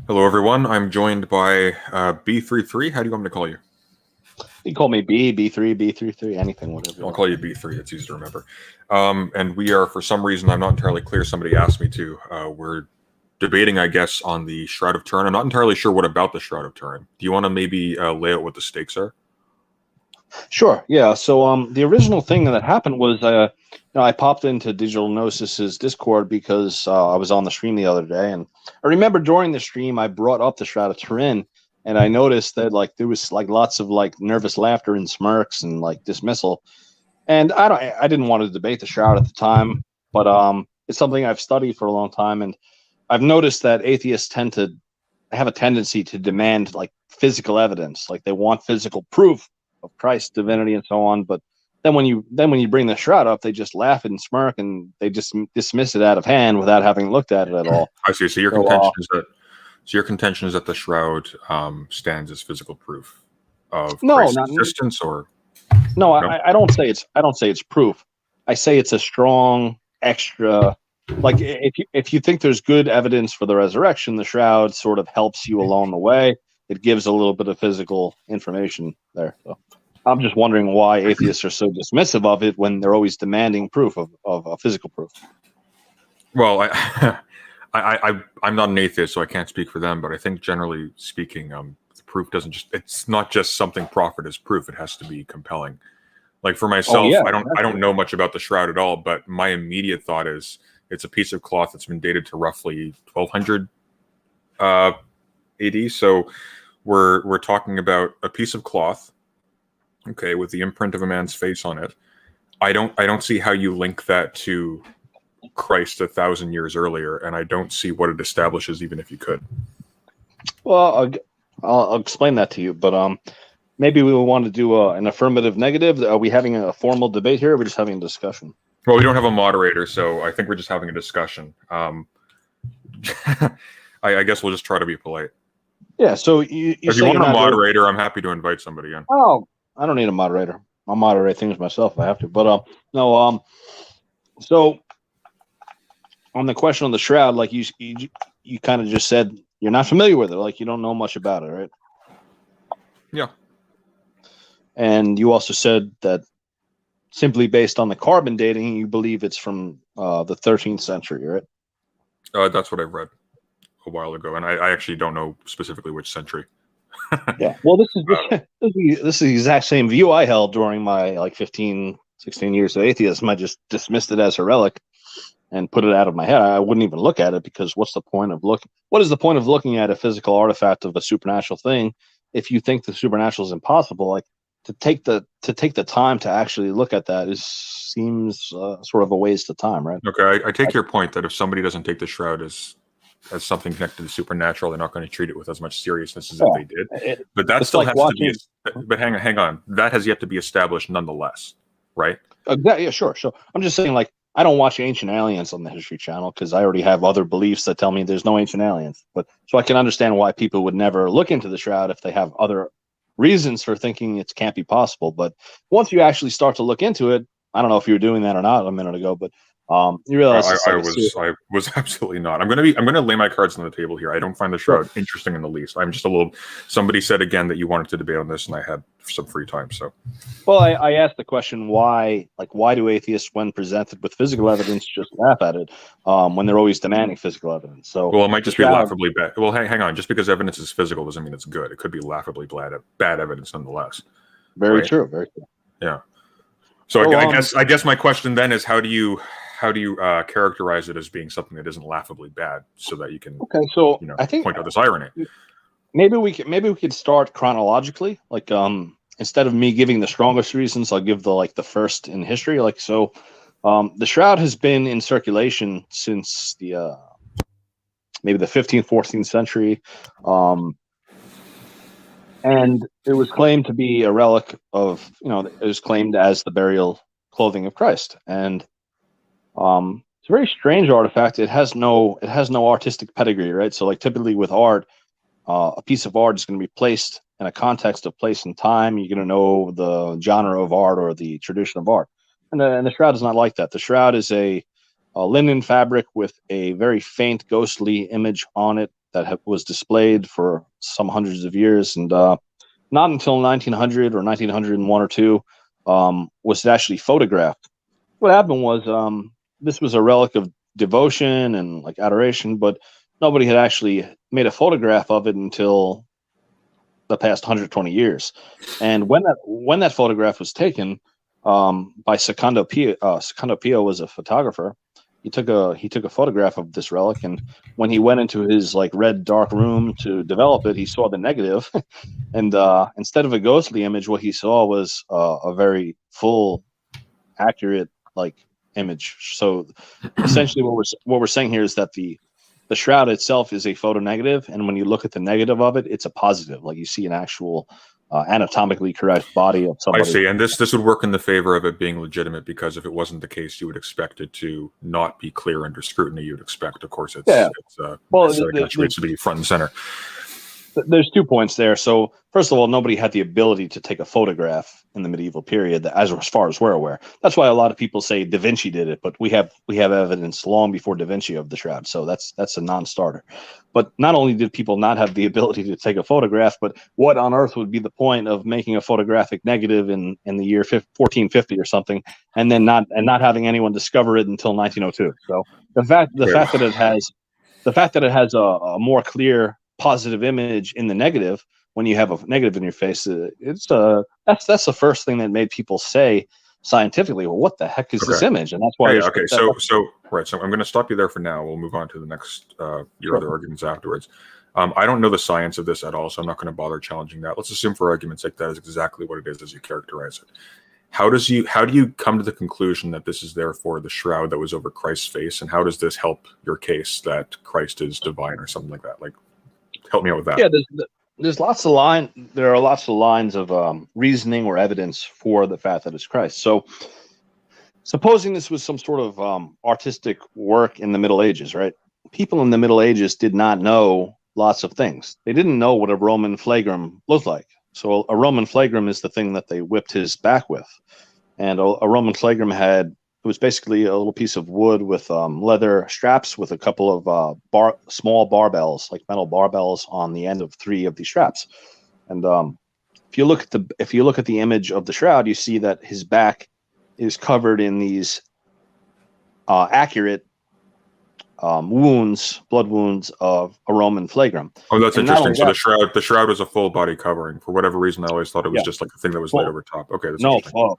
Hello, everyone. I'm joined by B33. How do you want me to call you? You can call me B, B3, B33, anything, whatever. I'll call you B3. It's easy to remember. And we are, for some reason, I'm not entirely clear. Somebody asked me to. We're debating, I guess, on the Shroud of Turin. I'm not entirely sure what about the Shroud of Turin. Do you want to maybe lay out what the stakes are? Sure. Yeah. So the original thing that happened was I popped into Digital Gnosis's Discord because I was on the stream the other day, and I remember during the stream I brought up the Shroud of Turin, and I noticed that there was lots of nervous laughter and smirks and dismissal, and I didn't want to debate the Shroud at the time, but it's something I've studied for a long time, and I've noticed that atheists tend to have a tendency to demand physical evidence, they want physical proof of Christ's divinity and so on. But then when you bring the Shroud up, they just laugh and smirk and they just dismiss it out of hand without having looked at it at all. I see. So your contention is that the Shroud stands as physical proof of Christ's existence, or no? I don't say it's proof. I say it's a strong extra. If you think there's good evidence for the resurrection, the Shroud sort of helps you along the way. It gives a little bit of physical information there. So I'm just wondering why atheists are so dismissive of it when they're always demanding proof of physical proof. Well, I'm not an atheist, so I can't speak for them. But I think generally speaking, the proof it's not just something proffered as proof. It has to be compelling. Like for myself, I don't know much about the Shroud at all, but my immediate thought is it's a piece of cloth that's been dated to roughly 1200 AD. So we're talking about a piece of cloth, okay, with the imprint of a man's face on it. I don't see how you link that to Christ 1,000 years earlier, and I don't see what it establishes, even if you could. Well, I'll explain that to you, but maybe we will want to do an affirmative negative. Are we having a formal debate here, or are we just having a discussion? Well, we don't have a moderator, so I think we're just having a discussion. I guess we'll just try to be polite. Yeah, so if you want a moderator, I'm happy to invite somebody in. Oh, I don't need a moderator. I'll moderate things myself if I have to. But no. So on the question of the Shroud, you kind of just said you're not familiar with it, you don't know much about it, right? Yeah. And you also said that simply based on the carbon dating, you believe it's from the 13th century, right? That's what I've read a while ago, and I actually don't know specifically which century. Yeah, well, this is the exact same view I held during my 15, 16 years of atheism. I just dismissed it as a relic and put it out of my head. I wouldn't even look at it because what is the point of looking at a physical artifact of a supernatural thing if you think the supernatural is impossible? To take the time to actually look at that seems sort of a waste of time, right? Okay, I take your point that if somebody doesn't take the Shroud as something connected to the supernatural, they're not going to treat it with as much seriousness as if they did. But that still has to be. But hang on, that has yet to be established, nonetheless, right? Yeah, sure. I'm just saying, I don't watch Ancient Aliens on the History Channel because I already have other beliefs that tell me there's no ancient aliens. But so I can understand why people would never look into the Shroud if they have other reasons for thinking it can't be possible. But once you actually start to look into it, I don't know if you were doing that or not a minute ago, but you realize I was absolutely not. I'm gonna lay my cards on the table here. I don't find the Shroud interesting in the least. I'm just a little. Somebody said again that you wanted to debate on this, and I had some free time. So, well, I asked the question why do atheists, when presented with physical evidence, just laugh at it when they're always demanding physical evidence? So, well, it might just be laughably bad. Well, hang on. Just because evidence is physical doesn't mean it's good. It could be laughably bad evidence nonetheless. Very true. Very true. Yeah. So I guess my question then is how do you characterize it as being something that isn't laughably bad, so that you can I think point out this irony. Maybe we could start chronologically. Instead of me giving the strongest reasons, I'll give the first in history. The Shroud has been in circulation since the maybe the 15th, 14th century, and it was claimed to be a relic of it was claimed as the burial clothing of Christ, and it's a very strange artifact. It has no artistic pedigree, right? So typically with art, a piece of art is going to be placed in a context of place and time. You're going to know the genre of art or the tradition of art, and the Shroud is not like that. The Shroud is a linen fabric with a very faint ghostly image on it, that was displayed for some hundreds of years, and not until 1900 or 1901 or two was it actually photographed. What happened was this was a relic of devotion and like adoration, but nobody had actually made a photograph of it until the past 120 years. And when that photograph was taken by Secondo Pio was a photographer. He took a photograph of this relic, and when he went into his like red dark room to develop it, he saw the negative, and instead of a ghostly image, what he saw was a very full, accurate like image. So essentially, what we're saying here is that the shroud itself is a photo negative, and when you look at the negative of it, it's a positive. Like you see an actual anatomically correct body of somebody. I see, and this would work in the favor of it being legitimate, because if it wasn't the case, you would expect it to not be clear under scrutiny. You'd expect, of course, it needs to be front and center. There's 2 points there. So first of all, nobody had the ability to take a photograph in the medieval period, as far as we're aware. That's why a lot of people say Da Vinci did it, but we have evidence long before Da Vinci of the shroud. So that's a non-starter. But not only did people not have the ability to take a photograph, but what on earth would be the point of making a photographic negative in the year 1450 or something, and then not having anyone discover it until 1902? So the fact that it has a more clear positive image in the negative, when you have a negative in your face, that's the first thing that made people say scientifically, well, what the heck is this image? And that's why. So I'm going to stop you there for now. We'll move on to the next your other arguments afterwards. I don't know the science of this at all, so I'm not going to bother challenging that. Let's assume, for argument's sake, that is exactly what it is as you characterize it. How do you come to the conclusion that this is therefore the shroud that was over Christ's face, and how does this help your case that Christ is divine or something like that? Like, help me out with that. Yeah, there are lots of lines of reasoning or evidence for the fact that it's Christ. So supposing this was some sort of artistic work in the Middle Ages, right? People in the Middle Ages did not know lots of things. They didn't know what a Roman flagrum looked like. So a Roman flagrum is the thing that they whipped his back with. And a Roman flagrum it was basically a little piece of wood with leather straps with a couple of small barbells, like metal barbells, on the end of 3 of these straps. And if you look at the image of the shroud, you see that his back is covered in these accurate blood wounds of a Roman flagrum. Oh, that's interesting. So the shroud was a full body covering. For whatever reason, I always thought it was just like a thing that was laid over top. Okay, that's interesting.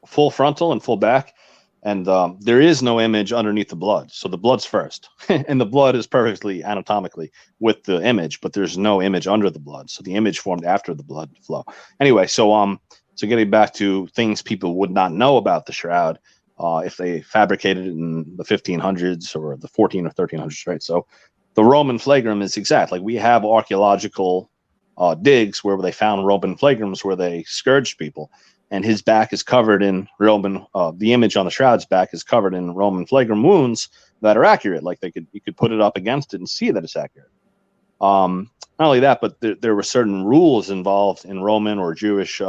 Full frontal and full back. And there is no image underneath the blood. So the blood's first. And the blood is perfectly anatomically with the image, but there's no image under the blood. So the image formed after the blood flow. Anyway, so getting back to things people would not know about the shroud if they fabricated it in the 1500s or the 14 or 1300s, right? So the Roman flagrum is exact. Like we have archaeological digs where they found Roman flagrums where they scourged people. And his back is covered in the image on the shroud's back is covered in Roman flagrum wounds that are accurate. Like you could put it up against it and see that it's accurate. Not only that, but there were certain rules involved in Roman or Jewish,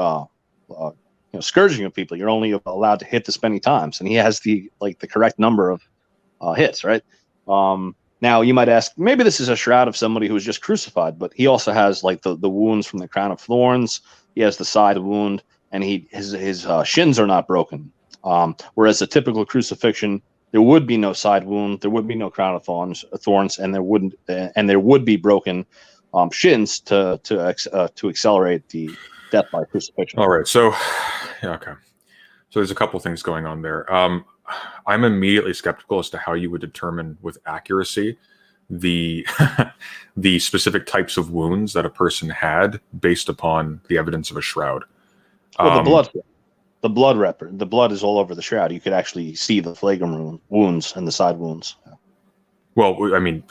scourging of people. You're only allowed to hit this many times, and he has the correct number of hits, right? Now you might ask, maybe this is a shroud of somebody who was just crucified, but he also has like the wounds from the crown of thorns. He has the side wound. And his shins are not broken. Whereas a typical crucifixion, there would be no side wound, there would be no crown of thorns, and there would be broken shins to accelerate the death by crucifixion. All right, so okay, so there's a couple things going on there. I'm immediately skeptical as to how you would determine with accuracy the the specific types of wounds that a person had based upon the evidence of a shroud. Well, the blood is all over the shroud. You could actually see the flagrum wounds and the side wounds. Well, I mean,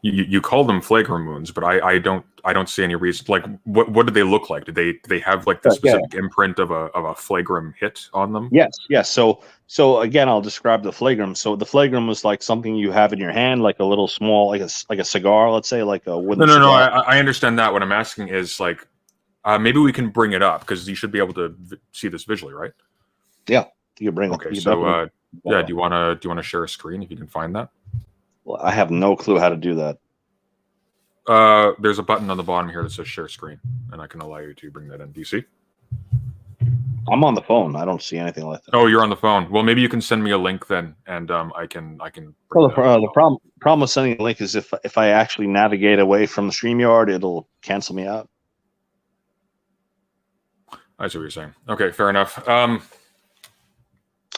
you call them flagrum wounds, but I don't see any reason. Like, what did they look like? Did they have like the specific imprint of a flagrum hit on them? Yes. So again, I'll describe the flagrum. So the flagrum was like something you have in your hand, like a little small, like a cigar, let's say, like a wooden. No. I understand that. What I'm asking is like. Maybe we can bring it up because you should be able to see this visually, right? Yeah, you can bring it. Okay, so do you want to share a screen if you can find that? Well, I have no clue how to do that. There's a button on the bottom here that says share screen, and I can allow you to bring that in. Do you see? I'm on the phone. I don't see anything like that. Oh, you're on the phone. Well, maybe you can send me a link then, and I can. Well, the problem with sending a link is if I actually navigate away from the StreamYard, it'll cancel me out. I see what you're saying. Okay, fair enough.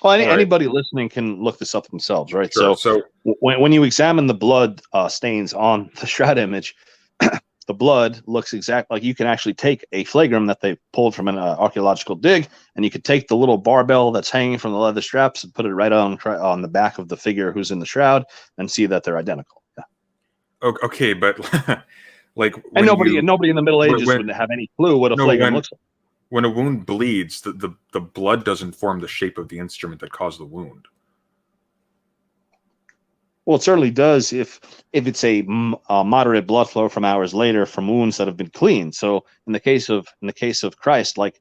Well, anybody listening can look this up themselves, right? Sure. So when you examine the blood stains on the Shroud image, the blood looks exactly like you can actually take a flagrum that they pulled from an archaeological dig, and you could take the little barbell that's hanging from the leather straps and put it right on the back of the figure who's in the shroud and see that they're identical. Yeah. Okay, but like, and nobody in the Middle Ages would have any clue what a flagrum looks like. When a wound bleeds, the blood doesn't form the shape of the instrument that caused the wound. Well, it certainly does if it's a moderate blood flow from hours later from wounds that have been cleaned. So in the case of Christ, like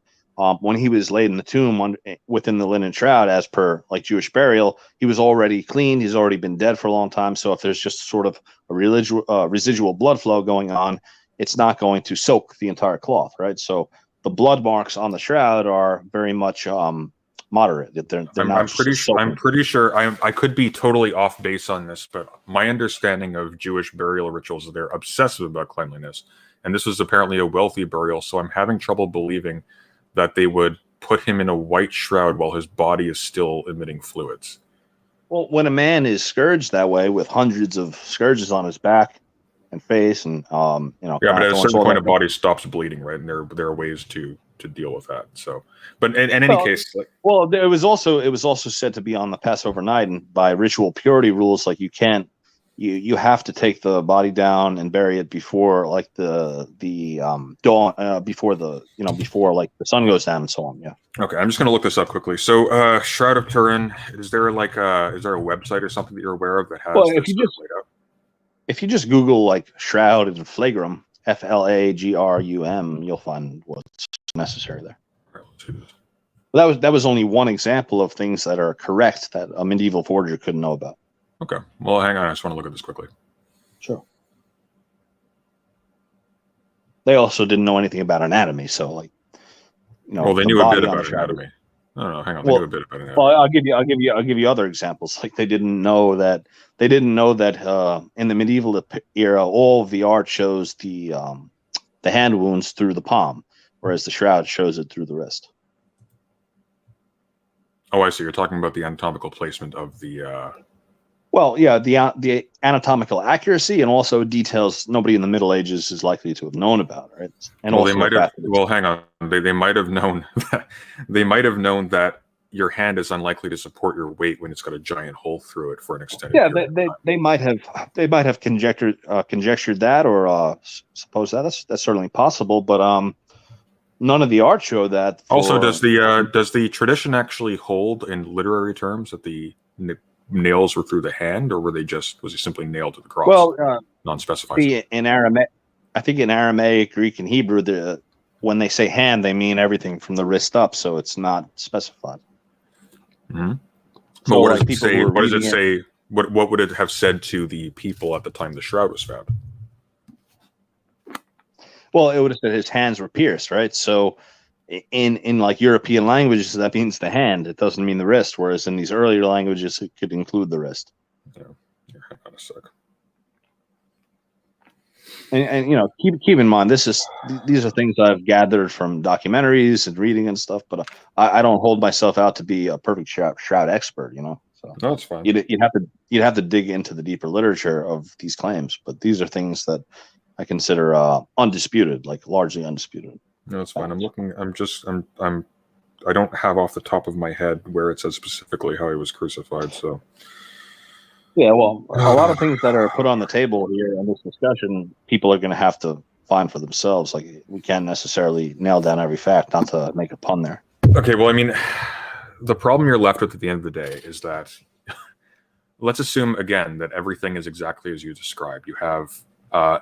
when he was laid in the tomb within the linen shroud, as per like Jewish burial, he was already clean. He's already been dead for a long time. So if there's just sort of a residual blood flow going on, it's not going to soak the entire cloth, right? So the blood marks on the shroud are very much moderate. I'm pretty sure I could be totally off base on this, but my understanding of Jewish burial rituals is they're obsessive about cleanliness, and this was apparently a wealthy burial. So I'm having trouble believing that they would put him in a white shroud while his body is still emitting fluids. Well, when a man is scourged that way with hundreds of scourges on his back and face, and yeah, but at a certain point, a body stops bleeding, right? And there are ways to deal with that. So, but in any case, like, well, it was also said to be on the Passover night, and by ritual purity rules, like you have to take the body down and bury it before like the dawn, before like the sun goes down and so on. Yeah. Okay, I'm just gonna look this up quickly. So, Shroud of Turin, is there a website or something that you're aware of that has? Well, if you just Google like shroud and flagrum, Flagrum, you'll find what's necessary there. Right, let's do this. That was only one example of things that are correct that a medieval forger couldn't know about. Okay, well, hang on. I just want to look at this quickly. Sure. They also didn't know anything about anatomy, so like, well, they knew a bit about anatomy. No, hang on. They knew a bit about anatomy. Well, I'll give you other examples. Like they didn't know that in the medieval era, all of the art shows the hand wounds through the palm, whereas the shroud shows it through the wrist. Oh, I see. You're talking about the anatomical placement of the. Well, yeah, the anatomical accuracy and also details nobody in the Middle Ages is likely to have known about, right? And well, they might have. Well, hang on. They might have known that. They might have known that your hand is unlikely to support your weight when it's got a giant hole through it for an extended. Yeah, they might have conjectured that or suppose that. That's certainly possible, but none of the art show that. Also, does the tradition actually hold in literary terms that the nails were through the hand, or was he simply nailed to the cross? Well, non-specified. In Aramaic, I think in Aramaic, Greek, and Hebrew, when they say hand, they mean everything from the wrist up, so it's not specified. Mm-hmm. So what does it say? What does it say? What would it have said to the people at the time the shroud was found? Well, it would have said his hands were pierced, right? So in like European languages, that means the hand. It doesn't mean the wrist. Whereas in these earlier languages, it could include the wrist. Yeah, hang on a sec. And keep in mind, these are things I've gathered from documentaries and reading and stuff. But I don't hold myself out to be a perfect shroud expert. So no, that's fine. You'd have to dig into the deeper literature of these claims. But these are things that I consider undisputed, like largely undisputed. No, it's fine. I'm looking. I don't have off the top of my head where it says specifically how he was crucified. So. Yeah, well, a lot of things that are put on the table here in this discussion, people are going to have to find for themselves. Like we can't necessarily nail down every fact, not to make a pun there. Okay, well, I mean, the problem you're left with at the end of the day is that let's assume again that everything is exactly as you described. You have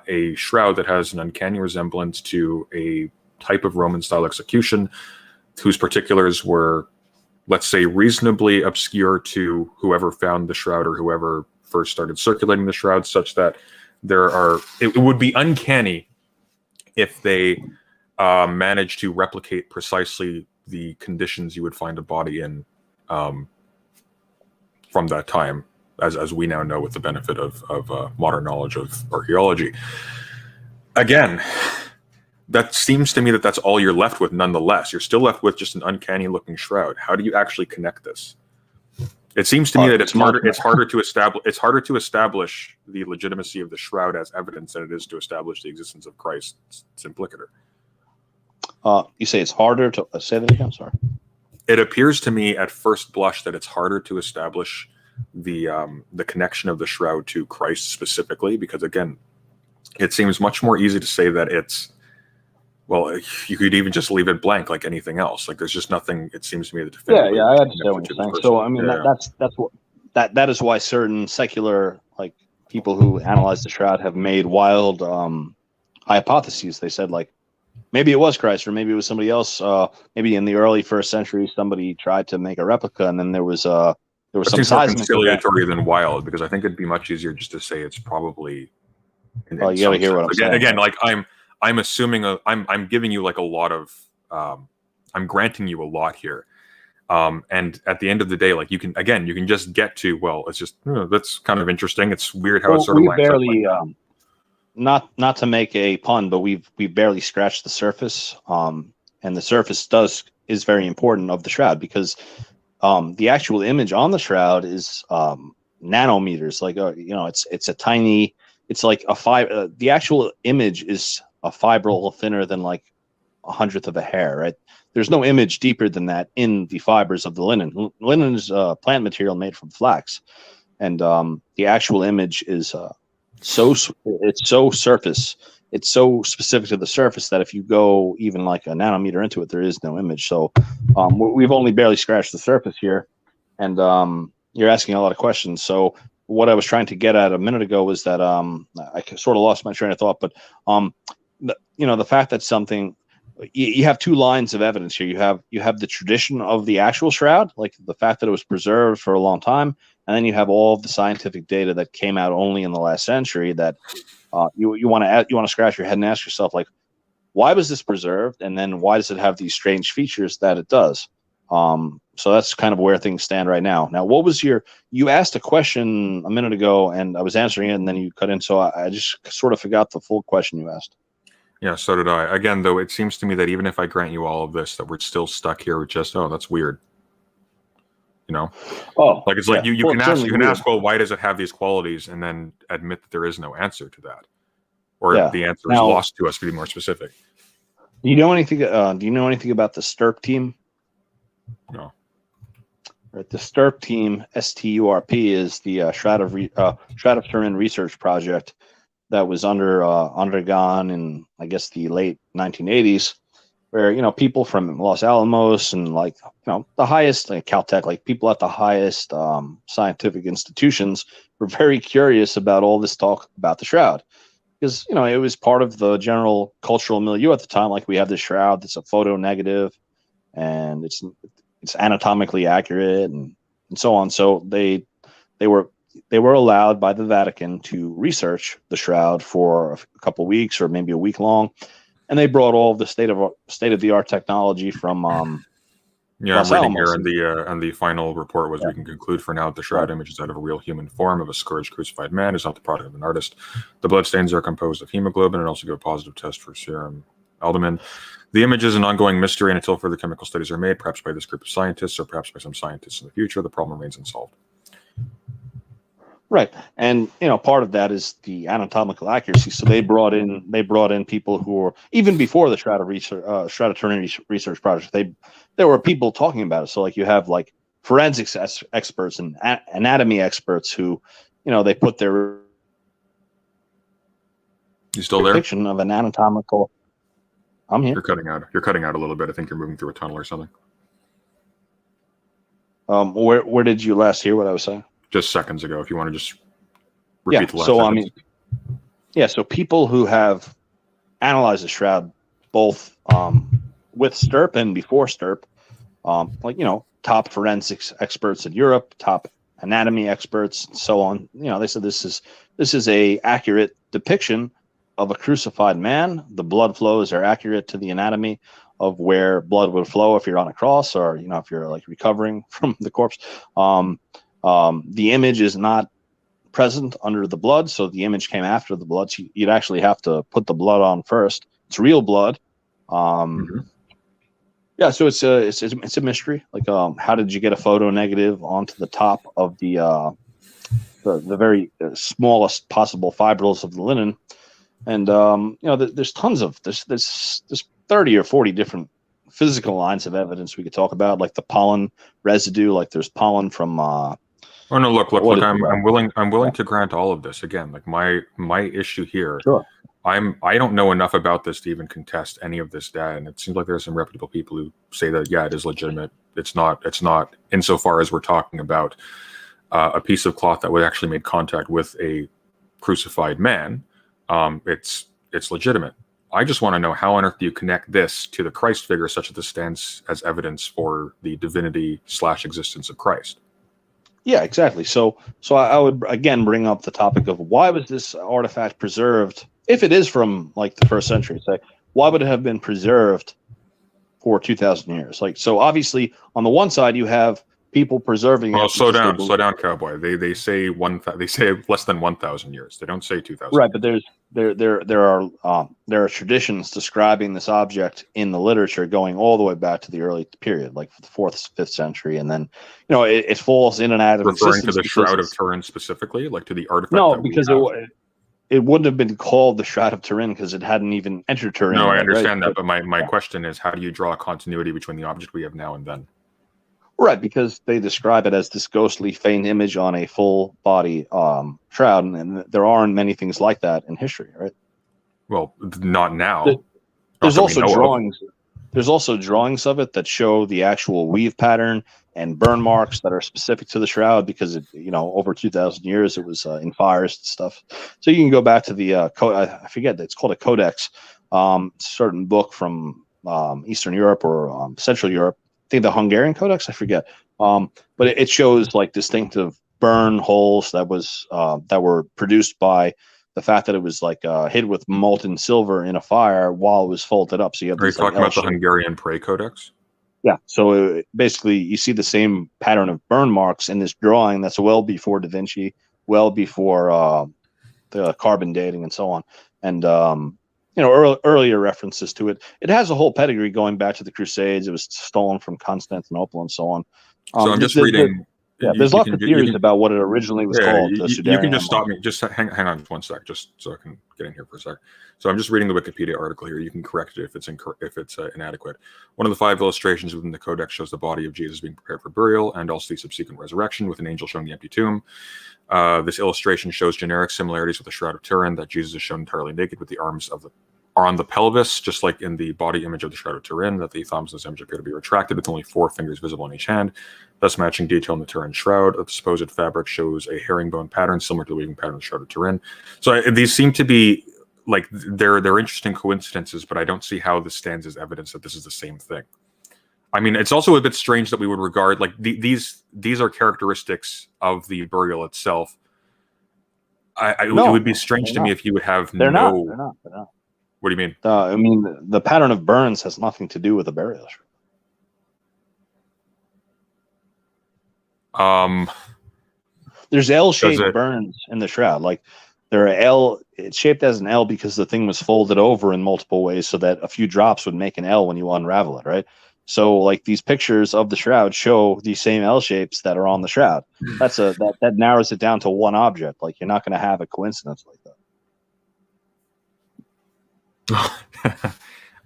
a shroud that has an uncanny resemblance to a type of Roman-style execution, whose particulars were, let's say, reasonably obscure to whoever found the shroud or whoever first started circulating the shroud, such that it would be uncanny if they managed to replicate precisely the conditions you would find a body in from that time, as we now know with the benefit of modern knowledge of archaeology. Again, that seems to me that that's all you're left with. Nonetheless, you're still left with just an uncanny looking shroud. How do you actually connect this? It seems to me that it's harder to establish the legitimacy of the shroud as evidence than it is to establish the existence of Christ's implicator. You say it's harder to say that again? Sorry. It appears to me at first blush that it's harder to establish the connection of the shroud to Christ specifically, because again, it seems much more easy to say that it's, well, you could even just leave it blank like anything else. Like there's just nothing, it seems to me, that definitively. Yeah, I understand what you're saying. So I mean, that is why certain secular like people who analyze the shroud have made wild hypotheses. They said like maybe it was Christ, or maybe it was somebody else. Maybe in the early first century, somebody tried to make a replica, and then there was some seismic conciliatory than wild, because I think it'd be much easier just to say it's probably. You got to hear what I'm saying. Again, like I'm assuming I'm giving you like a lot of I'm granting you a lot here, and at the end of the day, like you can just get to, well, it's just that's kind of interesting. It's weird how it sort of lines barely up like not to make a pun, but we barely scratched the surface, and the surface is very important of the shroud, because the actual image on the shroud is nanometers. Like it's a tiny. It's like the actual image is a fiber a little thinner than like 1/100th of a hair, right? There's no image deeper than that in the fibers of the linen. Linen is plant material made from flax, and the actual image is so surface. It's so specific to the surface that if you go even like a nanometer into it, there is no image. So we've only barely scratched the surface here, and you're asking a lot of questions. So what I was trying to get at a minute ago was that I sort of lost my train of thought, but the fact that something, you have two lines of evidence here. You have the tradition of the actual shroud, like the fact that it was preserved for a long time, and then you have all of the scientific data that came out only in the last century. That you want to scratch your head and ask yourself, like, why was this preserved, and then why does it have these strange features that it does? So that's kind of where things stand right now. Now, what was you asked a question a minute ago, and I was answering it, and then you cut in, so I just sort of forgot the full question you asked. Yeah, so did I. Again, though, it seems to me that even if I grant you all of this, that we're still stuck here with just, oh, that's weird. Oh, like it's like you can ask, well, why does it have these qualities, and then admit that there is no answer to that, or the answer is lost to us, to be more specific. Do you know anything? Do you know anything about the STURP team? No. Right, the STURP team, STURP, is the Shroud of Turin research project that was undergone in, I guess, the late 1980s, where people from Los Alamos and the highest, like Caltech, like people at the highest scientific institutions were very curious about all this talk about the shroud, because it was part of the general cultural milieu at the time. Like we have this shroud that's a photo negative, and it's anatomically accurate and so on. So they were allowed by the Vatican to research the shroud for a couple of weeks or maybe a week long, and they brought all of the state of the art technology from I'm reading here, and the final report was, we can conclude for now that the shroud image is out of a real human form of a scourged crucified man, is not the product of an artist. The bloodstains are composed of hemoglobin and also give a positive test for serum albumin. The image is an ongoing mystery, and until further chemical studies are made, perhaps by this group of scientists or perhaps by some scientists in the future, the problem remains unsolved. Right, and part of that is the anatomical accuracy. So they brought in people who were, even before the Shroud of Turin research project. There were people talking about it. So like you have like forensics experts and anatomy experts who, they put their depiction of an anatomical. I'm here. You're cutting out. You're cutting out a little bit. I think you're moving through a tunnel or something. Where did you last hear what I was saying? Just seconds ago. If you want to just repeat the last sentence. So people who have analyzed the shroud, both with STURP and before STURP, top forensics experts in Europe, top anatomy experts, and so on. They said this is a accurate depiction of a crucified man. The blood flows are accurate to the anatomy of where blood would flow if you're on a cross, or if you're like recovering from the corpse. The image is not present under the blood, so the image came after the blood. So you'd actually have to put the blood on first. It's real blood. Yeah, so it's a mystery. Like, how did you get a photo negative onto the top of the very smallest possible fibrils of the linen? And there's tons of there's 30 or 40 different physical lines of evidence we could talk about, like the pollen residue. Like there's pollen from. Oh no! Look! I'm willing to grant all of this. Again, like my issue here. Sure. I don't know enough about this to even contest any of this data, and it seems like there are some reputable people who say that it is legitimate. It's not insofar as we're talking about a piece of cloth that would actually make contact with a crucified man. It's legitimate. I just want to know, how on earth do you connect this to the Christ figure such that this stands as evidence for the divinity / existence of Christ? Yeah, exactly. So I would again bring up the topic of, why was this artifact preserved? If it is from like the 1st century, say, why would it have been preserved for 2,000 years? Like, so obviously on the one side you have people preserving. Well, slow down, cowboy. They say less than 1,000 years. They don't say 2,000. Right, but there are traditions describing this object in the literature going all the way back to the early period, like the 4th, 5th century, and then it falls in and out of referring existence. To the Shroud of Turin specifically, like to the artifact. No, because it wouldn't have been called the Shroud of Turin because it hadn't even entered Turin. No, I understand that, but my question is, how do you draw a continuity between the object we have now and then? Right, because they describe it as this ghostly, faint image on a full body shroud, and there aren't many things like that in history, right? Well, not now. There's also drawings. There's also drawings of it that show the actual weave pattern and burn marks that are specific to the shroud, because over 2,000 years it was in fires and stuff. So you can go back to the I forget, it's called a codex, certain book from Eastern Europe or Central Europe. I think the Hungarian codex, I forget. But it shows like distinctive burn holes that were produced by the fact that it was like hit with molten silver in a fire while it was folded up. So you have. Are you talking about the Hungarian Prey Codex? Yeah. So basically, you see the same pattern of burn marks in this drawing that's well before Da Vinci, well before the carbon dating and so on, and earlier references to it. It has a whole pedigree going back to the Crusades. It was stolen from Constantinople and so on. So I'm just reading. There's lots of theories about what it originally was called. You can just stop me. Just hang on just one sec, just so I can get in here for a sec. So I'm just reading the Wikipedia article here. You can correct it if it's inadequate. One of the 5 illustrations within the codex shows the body of Jesus being prepared for burial, and also the subsequent resurrection, with an angel showing the empty tomb. This illustration shows generic similarities with the Shroud of Turin, that Jesus is shown entirely naked with the arms are on the pelvis, just like in the body image of the Shroud of Turin, that the thumbs in this image appear to be retracted with only 4 fingers visible in each hand, thus matching detail in the Turin shroud. The supposed fabric shows a herringbone pattern similar to the weaving pattern of the Shroud of Turin. So these seem to be like they're interesting coincidences, but I don't see how this stands as evidence that this is the same thing. I mean, it's also a bit strange that we would regard like these are characteristics of the burial itself. It would be strange to me if you would have They're not. What do you mean? I mean, the pattern of burns has nothing to do with the burial. There's L-shaped burns in the shroud. Like there are it's shaped as an L because the thing was folded over in multiple ways so that a few drops would make an L when you unravel it, right? So like these pictures of the shroud show these same L shapes that are on the shroud. That narrows it down to one object. Like you're not going to have a coincidence like that.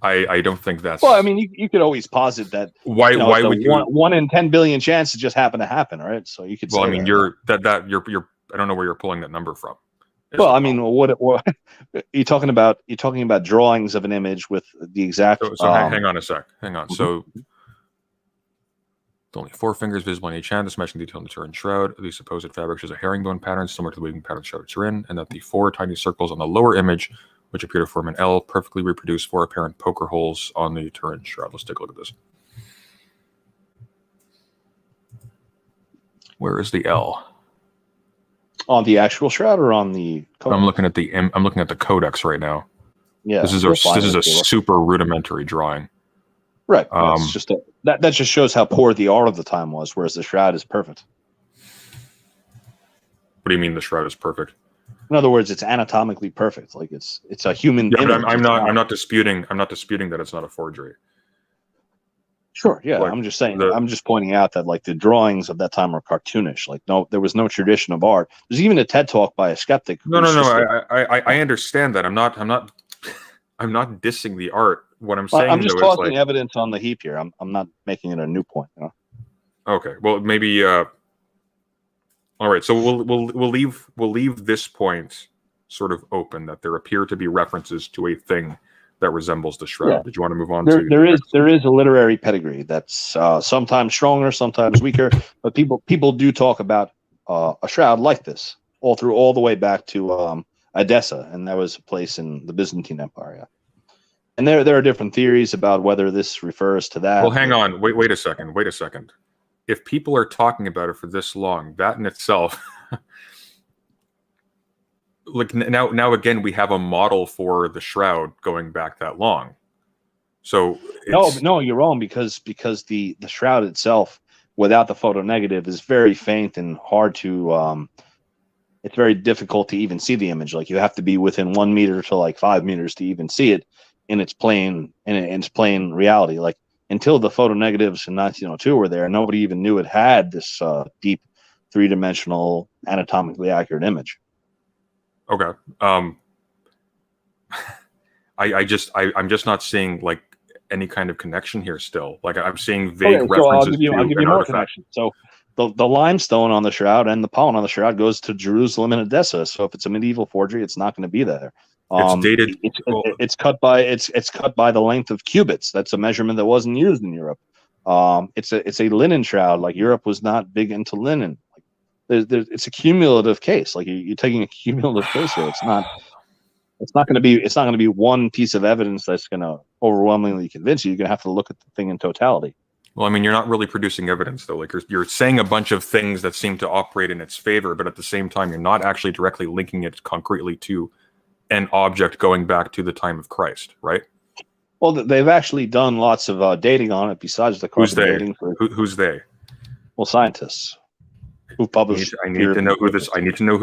I don't think that's. Well, I mean, you could always posit that. Why would you? 1 in 10 billion chance to just happen to happen, right? So you could. Well, say I mean, you're. I don't know where you're pulling that number from. Well, I mean, what you're talking about? You're talking about drawings of an image with the exact. So hang on a sec. Hang on. Mm-hmm. So only 4 fingers visible in each hand. This matching detail in the Turin shroud. The supposed fabric shows a herringbone pattern similar to the weaving pattern of the Shroud of Turin, and that the 4 tiny circles on the lower image, which appear to form an L, perfectly reproduce 4 apparent poker holes on the Turin shroud. Let's take a look at this. Where is the L? On the actual shroud or on the codex? I'm looking at the codex right now. Yeah, this is a super rudimentary drawing. Right. It's just that just shows how poor the art of the time was, whereas the shroud is perfect. What do you mean the shroud is perfect? In other words, it's anatomically perfect. Like it's a human image. I'm not disputing that it's not a forgery. Sure, yeah. Like, I'm just saying. I'm just pointing out that like the drawings of that time were cartoonish. Like there was no tradition of art. There's even a TED talk by a skeptic. No. I understand that. I'm not dissing the art. What I'm saying, I'm just though, tossing is evidence on the heap here. I'm not making it a new point. You know? Okay. Well, maybe. All right. So we'll leave this point sort of open, that there appear to be references to a thing that resembles the shroud. Yeah. Did you want to move on? There is a literary pedigree that's sometimes stronger, sometimes weaker, but people do talk about a shroud like this all the way back to Edessa, and that was a place in the Byzantine Empire. Yeah. And there are different theories about whether this refers to that. Well, hang on. Wait a second. If people are talking about it for this long, that in itself, like now again, we have a model for the shroud going back that long. So no, you're wrong, because the shroud itself, without the photo negative, is very faint and hard to. It's very difficult to even see the image. Like you have to be within 1 meter to like 5 meters to even see it in its plain reality. Like until the photo negatives in 1902 were there, nobody even knew it had this deep 3-dimensional anatomically accurate image. Okay. I'm just not seeing like any kind of connection here still. Like I'm seeing vague references. I'll give you more connection. So the limestone on the shroud and the pollen on the shroud goes to Jerusalem and Edessa. So if it's a medieval forgery, it's not going to be there. It's dated. It's cut by the length of cubits. That's a measurement that wasn't used in Europe. It's a linen shroud. Like Europe was not big into linen. Like it's a cumulative case. Like you're taking a cumulative case here. It's not going to be one piece of evidence that's going to overwhelmingly convince you. You're going to have to look at the thing in totality. Well, I mean, you're not really producing evidence, though. Like you're saying a bunch of things that seem to operate in its favor, but at the same time, you're not actually directly linking it concretely to an object going back to the time of Christ, right? Well, they've actually done lots of dating on it besides the carbon dating. Who's they? Well, scientists who publish. I need to know who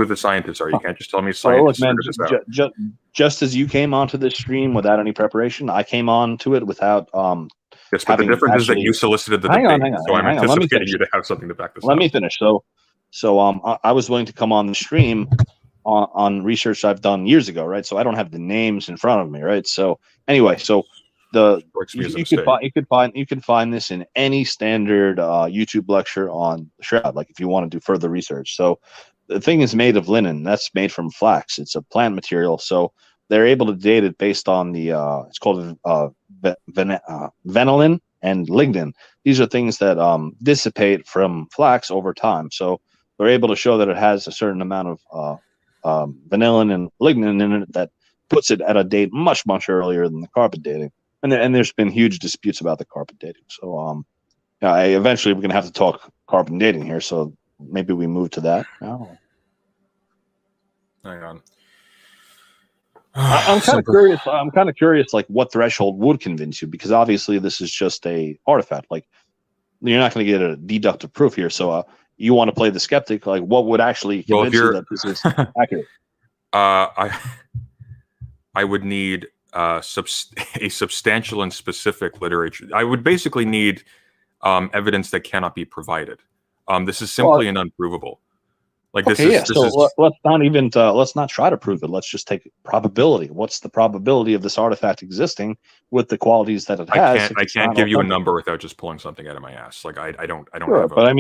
the scientists are. You can't just tell me scientists. Look, man, just as you came onto this stream without any preparation, I came on to it without. Yes, but the difference is that you solicited the debate, so I'm anticipating you to have something to back this up. Let me finish. So I was willing to come on the stream on research I've done years ago, right? So I don't have the names in front of me, right? So anyway, you can find this in any standard YouTube lecture on the shroud. Like if you want to do further research. So the thing is made of linen. That's made from flax. It's a plant material. So they're able to date it based on the it's called vanillin and lignin. These are things that dissipate from flax over time. So they're able to show that it has a certain amount of vanillin and lignin in it that puts it at a date much earlier than the carpet dating. And there's been huge disputes about the carpet dating. So eventually we're going to have to talk carbon dating here. So maybe we move to that now. Hang on. I'm kind of curious. I'm kind of curious, like what threshold would convince you, because obviously this is just a artifact. Like you're not going to get a deductive proof here. So you want to play the skeptic. Like what would actually convince you that this is accurate? I would need a substantial and specific literature. I would basically need evidence that cannot be provided. This is simply an unprovable. Like this is. Let's not try to prove it. Let's just take probability. What's the probability of this artifact existing with the qualities that it has? I can't give you a number without just pulling something out of my ass. Like I don't. Sure, but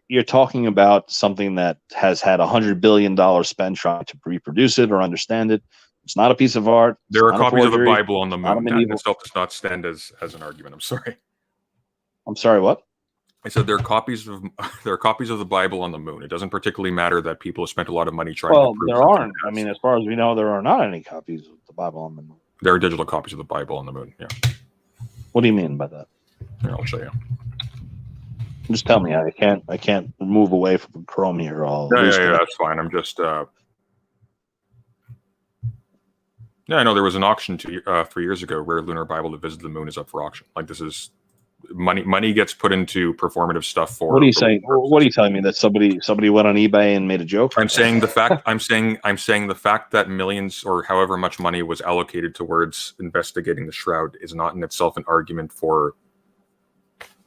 you're talking about something that has had $100 billion spent trying to reproduce it or understand it. It's not a piece of art. There are copies of the Bible on the moon. That itself does not stand as an argument. I'm sorry. I'm sorry. What? I said there are copies of the Bible on the moon. It doesn't particularly matter that people have spent a lot of money trying to prove there aren't. I mean, as far as we know, there are not any copies of the Bible on the moon. There are digital copies of the Bible on the moon. Yeah. What do you mean by that? Here, I'll show you. Just tell me. I can't move away from Chrome here. I'll lose Yeah, connection. that's fine. I'm just yeah, I know there was an auction 3 years ago where Lunar Bible to visit the moon is up for auction. Like, this is money gets put into performative stuff for What are you relief saying? What are purposes. you telling me that somebody went on eBay and made a joke? I'm saying the fact that millions or however much money was allocated towards investigating the shroud is not in itself an argument for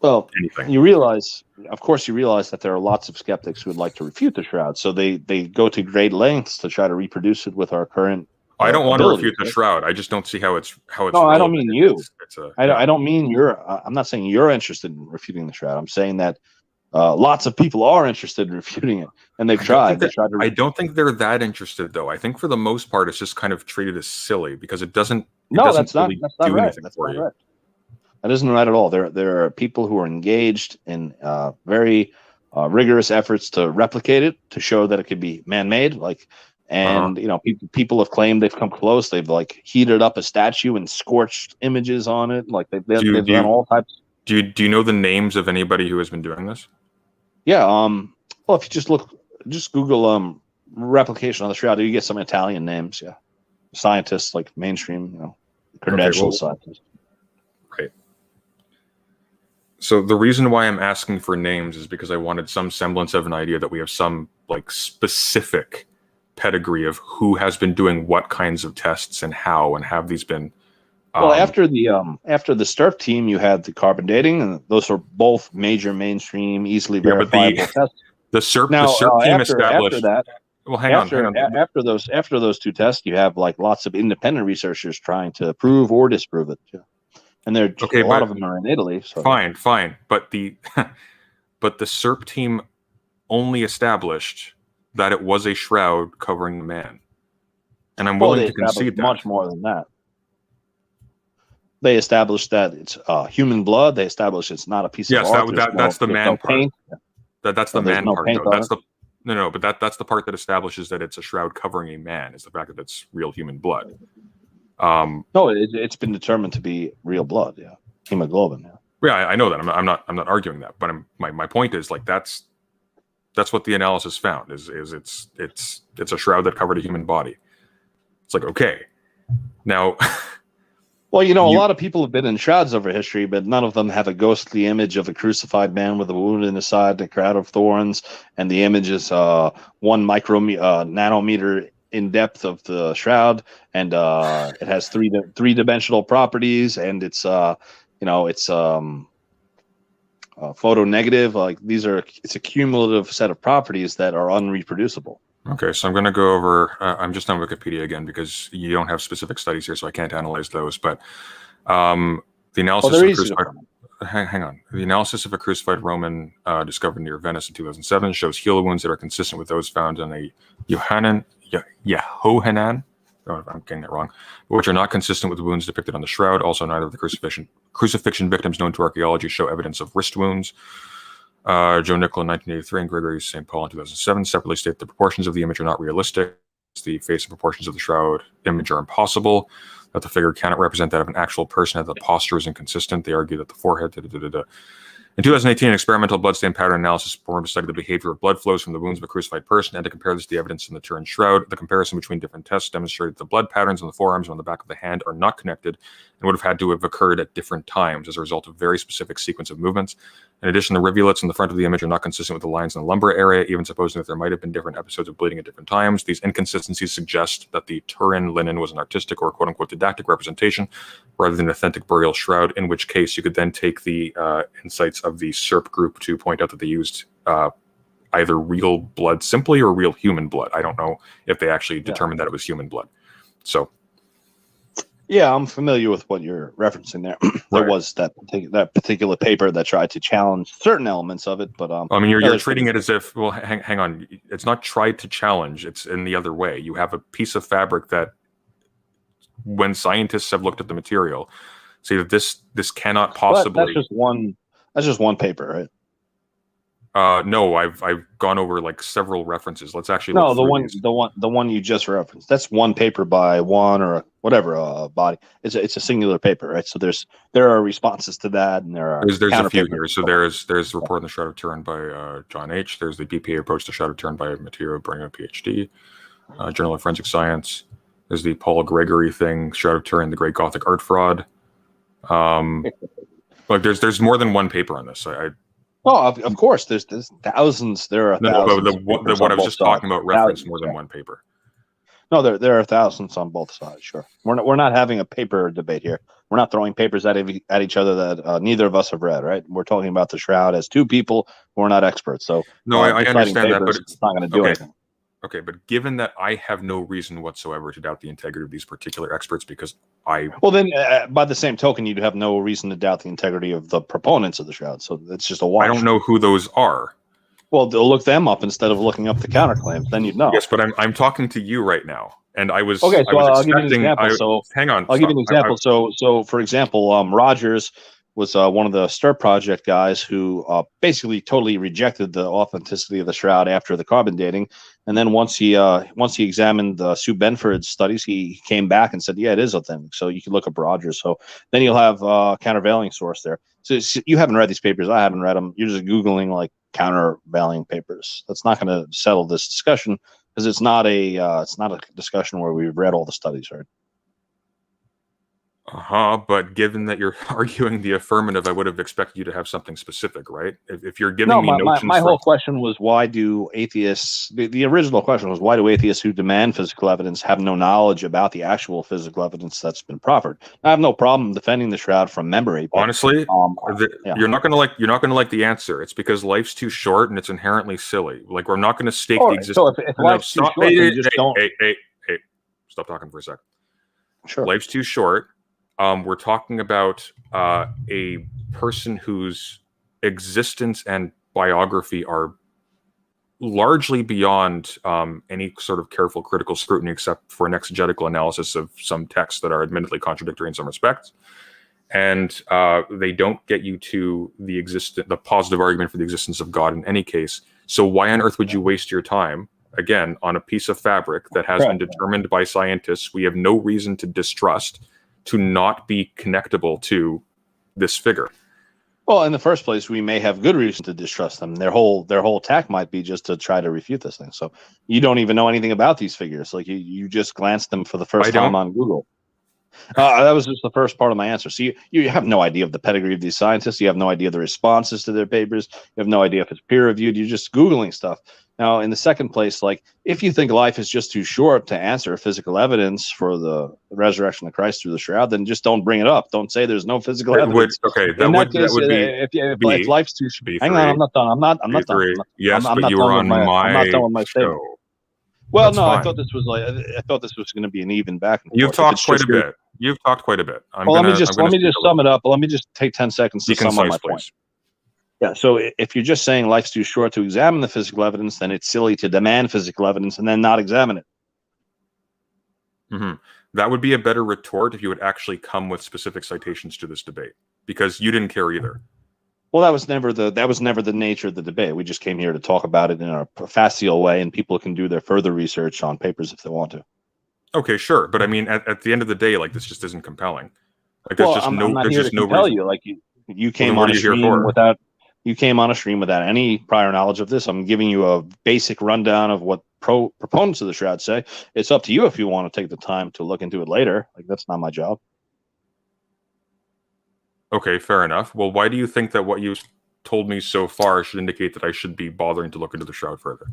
Well, anything. you realize, of course, you realize that there are lots of skeptics who would like to refute the shroud, so they go to great lengths to try to reproduce it with our current. I don't want to abilities, refute the right? shroud. I just don't see how it's No, I don't relevant. mean you. It's a, I don't mean you're. I'm not saying you're interested in refuting the shroud. I'm saying that lots of people are interested in refuting it, and they've tried. They tried to. I don't think they're that interested, though. I think for the most part, it's just kind of treated as silly because it doesn't. No, That's not right. anything That's for not you. right. That isn't right at all. There are people who are engaged in very rigorous efforts to replicate it, to show that it could be man-made. Like, and you know, people have claimed they've come close. They've like heated up a statue and scorched images on it. Like they've done all types. Do you know the names of anybody who has been doing this? Yeah. Well, if you just Google replication on the shroud, you get some Italian names. Yeah, scientists, like mainstream, you know, credentialed scientists. Right. So the reason why I'm asking for names is because I wanted some semblance of an idea that we have some like specific pedigree of who has been doing what kinds of tests and how, and have these been. Well, after the STURF team, you had the carbon dating, and those are both major mainstream, easily verifiable tests. The SERP team established. After that, well, hang on. After those two tests, you have like lots of independent researchers trying to prove or disprove it. Yeah. And there a lot of them are in Italy. So. Fine, but the SERP team only established that it was a shroud covering the man, and I'm willing to concede that. Much more than that. They established that it's human blood. They established it's not a piece of art. That's the man part. That's the man part. No, but that's the part that establishes that it's a shroud covering a man, is the fact that it's real human blood. No, it's been determined to be real blood. Yeah, hemoglobin. Yeah, I know that. I'm not arguing that. But my point is, like, that's what the analysis found. Is it's a shroud that covered a human body. It's like, okay, now. Well, you know, a lot of people have been in shrouds over history, but none of them have a ghostly image of a crucified man with a wound in his side, a crown of thorns, and the image is 1 nanometer in depth of the shroud, and it has three-dimensional properties, and it's photo negative. Like it's a cumulative set of properties that are unreproducible. Okay, so I'm going to go over. I'm just on Wikipedia again because you don't have specific studies here, so I can't analyze those. But the analysis of crucified. Hang on. The analysis of a crucified Roman discovered near Venice in 2007 shows heel wounds that are consistent with those found in a Yohanan. Oh, I'm getting that wrong. Which are not consistent with the wounds depicted on the shroud. Also, neither of the crucifixion victims known to archaeology show evidence of wrist wounds. Joe Nicola in 1983 and Gregory St. Paul in 2007 separately state the proportions of the image are not realistic. The face and proportions of the shroud image are impossible. That the figure cannot represent that of an actual person. That the posture is inconsistent. They argue that the forehead. In 2018, an experimental bloodstain pattern analysis performed to study the behavior of blood flows from the wounds of a crucified person and to compare this to the evidence in the Turin shroud. The comparison between different tests demonstrated that the blood patterns on the forearms and on the back of the hand are not connected and would have had to have occurred at different times as a result of very specific sequence of movements. In addition, the rivulets in the front of the image are not consistent with the lines in the lumbar area, even supposing that there might have been different episodes of bleeding at different times. These inconsistencies suggest that the Turin linen was an artistic or quote-unquote didactic representation rather than an authentic burial shroud, in which case you could then take the insights of the SERP group to point out that they used either real blood simply or real human blood. I don't know if they actually determined that it was human blood. So, yeah, I'm familiar with what you're referencing there. There was that particular paper that tried to challenge certain elements of it, but I mean, you're treating it as if, well, hang on, it's not tried to challenge. It's in the other way. You have a piece of fabric that, when scientists have looked at the material, say that this cannot possibly. That's just one paper, right? No, I've gone over like several references. Let's actually No, look through these. the one you just referenced. That's one paper by one or whatever body. It's a singular paper, right? So there are responses to that, and there are There's a counter few papers. here. So there's a report on the Shroud of Turin by John H. There's the VP8 approach to Shroud of Turin by Matteo Brenner, PhD. Journal of Forensic Science. There's the Paul Gregory thing, Shroud of Turin, the Great Gothic Art Fraud. Like there's more than one paper on this. Of course, there's thousands. There are thousands. What I was just talking about referenced more than one paper. No, there are thousands on both sides. Sure, we're not having a paper debate here. We're not throwing papers at each other that neither of us have read. Right? We're talking about the Shroud as two people who are not experts. So no, I understand that, but it's not going to do anything. Okay, but given that I have no reason whatsoever to doubt the integrity of these particular experts, because well, then by the same token, you'd have no reason to doubt the integrity of the proponents of the Shroud. So it's just a wash. I don't know who those are. Well, they'll look them up instead of looking up the counterclaims. Then you'd know. Yes, but I'm talking to you right now, and I was okay. So I'll give you an example. Hang on, I'll give you an example. So for example, Rogers was one of the STIR project guys who basically totally rejected the authenticity of the Shroud after the carbon dating. And then once he examined Sue Benford's studies, he came back and said, yeah, it is authentic. So you can look up Rogers. So then you'll have countervailing source there. So you haven't read these papers. I haven't read them. You're just Googling like countervailing papers. That's not going to settle this discussion because it's not a discussion where we've read all the studies, right? But given that you're arguing the affirmative, I would have expected you to have something specific, right? If you're giving me notions, my whole question was why do atheists? The original question was why do atheists who demand physical evidence have no knowledge about the actual physical evidence that's been proffered? I have no problem defending the Shroud from memory. But, honestly, you're not going to like the answer. It's because life's too short and it's inherently silly. Like we're not going to stake the existence. So if life's too short, you just don't. Hey, stop talking for a sec. Sure. Life's too short. We're talking about a person whose existence and biography are largely beyond any sort of careful critical scrutiny, except for an exegetical analysis of some texts that are admittedly contradictory in some respects. And they don't get you to the positive argument for the existence of God in any case. So why on earth would you waste your time, again, on a piece of fabric that has been determined by scientists we have no reason to distrust, to not be connectable to this figure? Well, in the first place, we may have good reason to distrust them. Their whole attack might be just to try to refute this thing. So you don't even know anything about these figures. Like you just glanced them for the first time on Google. That was just the first part of my answer. So you have no idea of the pedigree of these scientists. You have no idea of the responses to their papers. You have no idea if it's peer reviewed. You're just Googling stuff. Now, in the second place, like if you think life is just too short to answer physical evidence for the resurrection of Christ through the Shroud, then just don't bring it up. Don't say there's no physical evidence. That would be if life's too short. Hang on, I'm not done. I'm not done. Yes, I'm but not you were on my I'm not done with my statement. show. Well, That's no, fine. I thought this was going to be an even back and forth. You've talked quite a bit. You've talked quite a bit. Let me just sum it up. Let me just take 10 seconds to sum up my point. Yeah, so if you're just saying life's too short to examine the physical evidence, then it's silly to demand physical evidence and then not examine it. Mm-hmm. That would be a better retort if you would actually come with specific citations to this debate, because you didn't care either. Well, that was never the nature of the debate. We just came here to talk about it in a facile way, and people can do their further research on papers if they want to. Okay, sure, but I mean, at the end of the day, like this just isn't compelling. Like there's just I'm not here to compel you. Like you came on a stream without. You came on a stream without any prior knowledge of this. I'm giving you a basic rundown of what proponents of the Shroud say. It's up to you if you want to take the time to look into it later. Like that's not my job. Okay, fair enough. Well, why do you think that what you told me so far should indicate that I should be bothering to look into the Shroud further?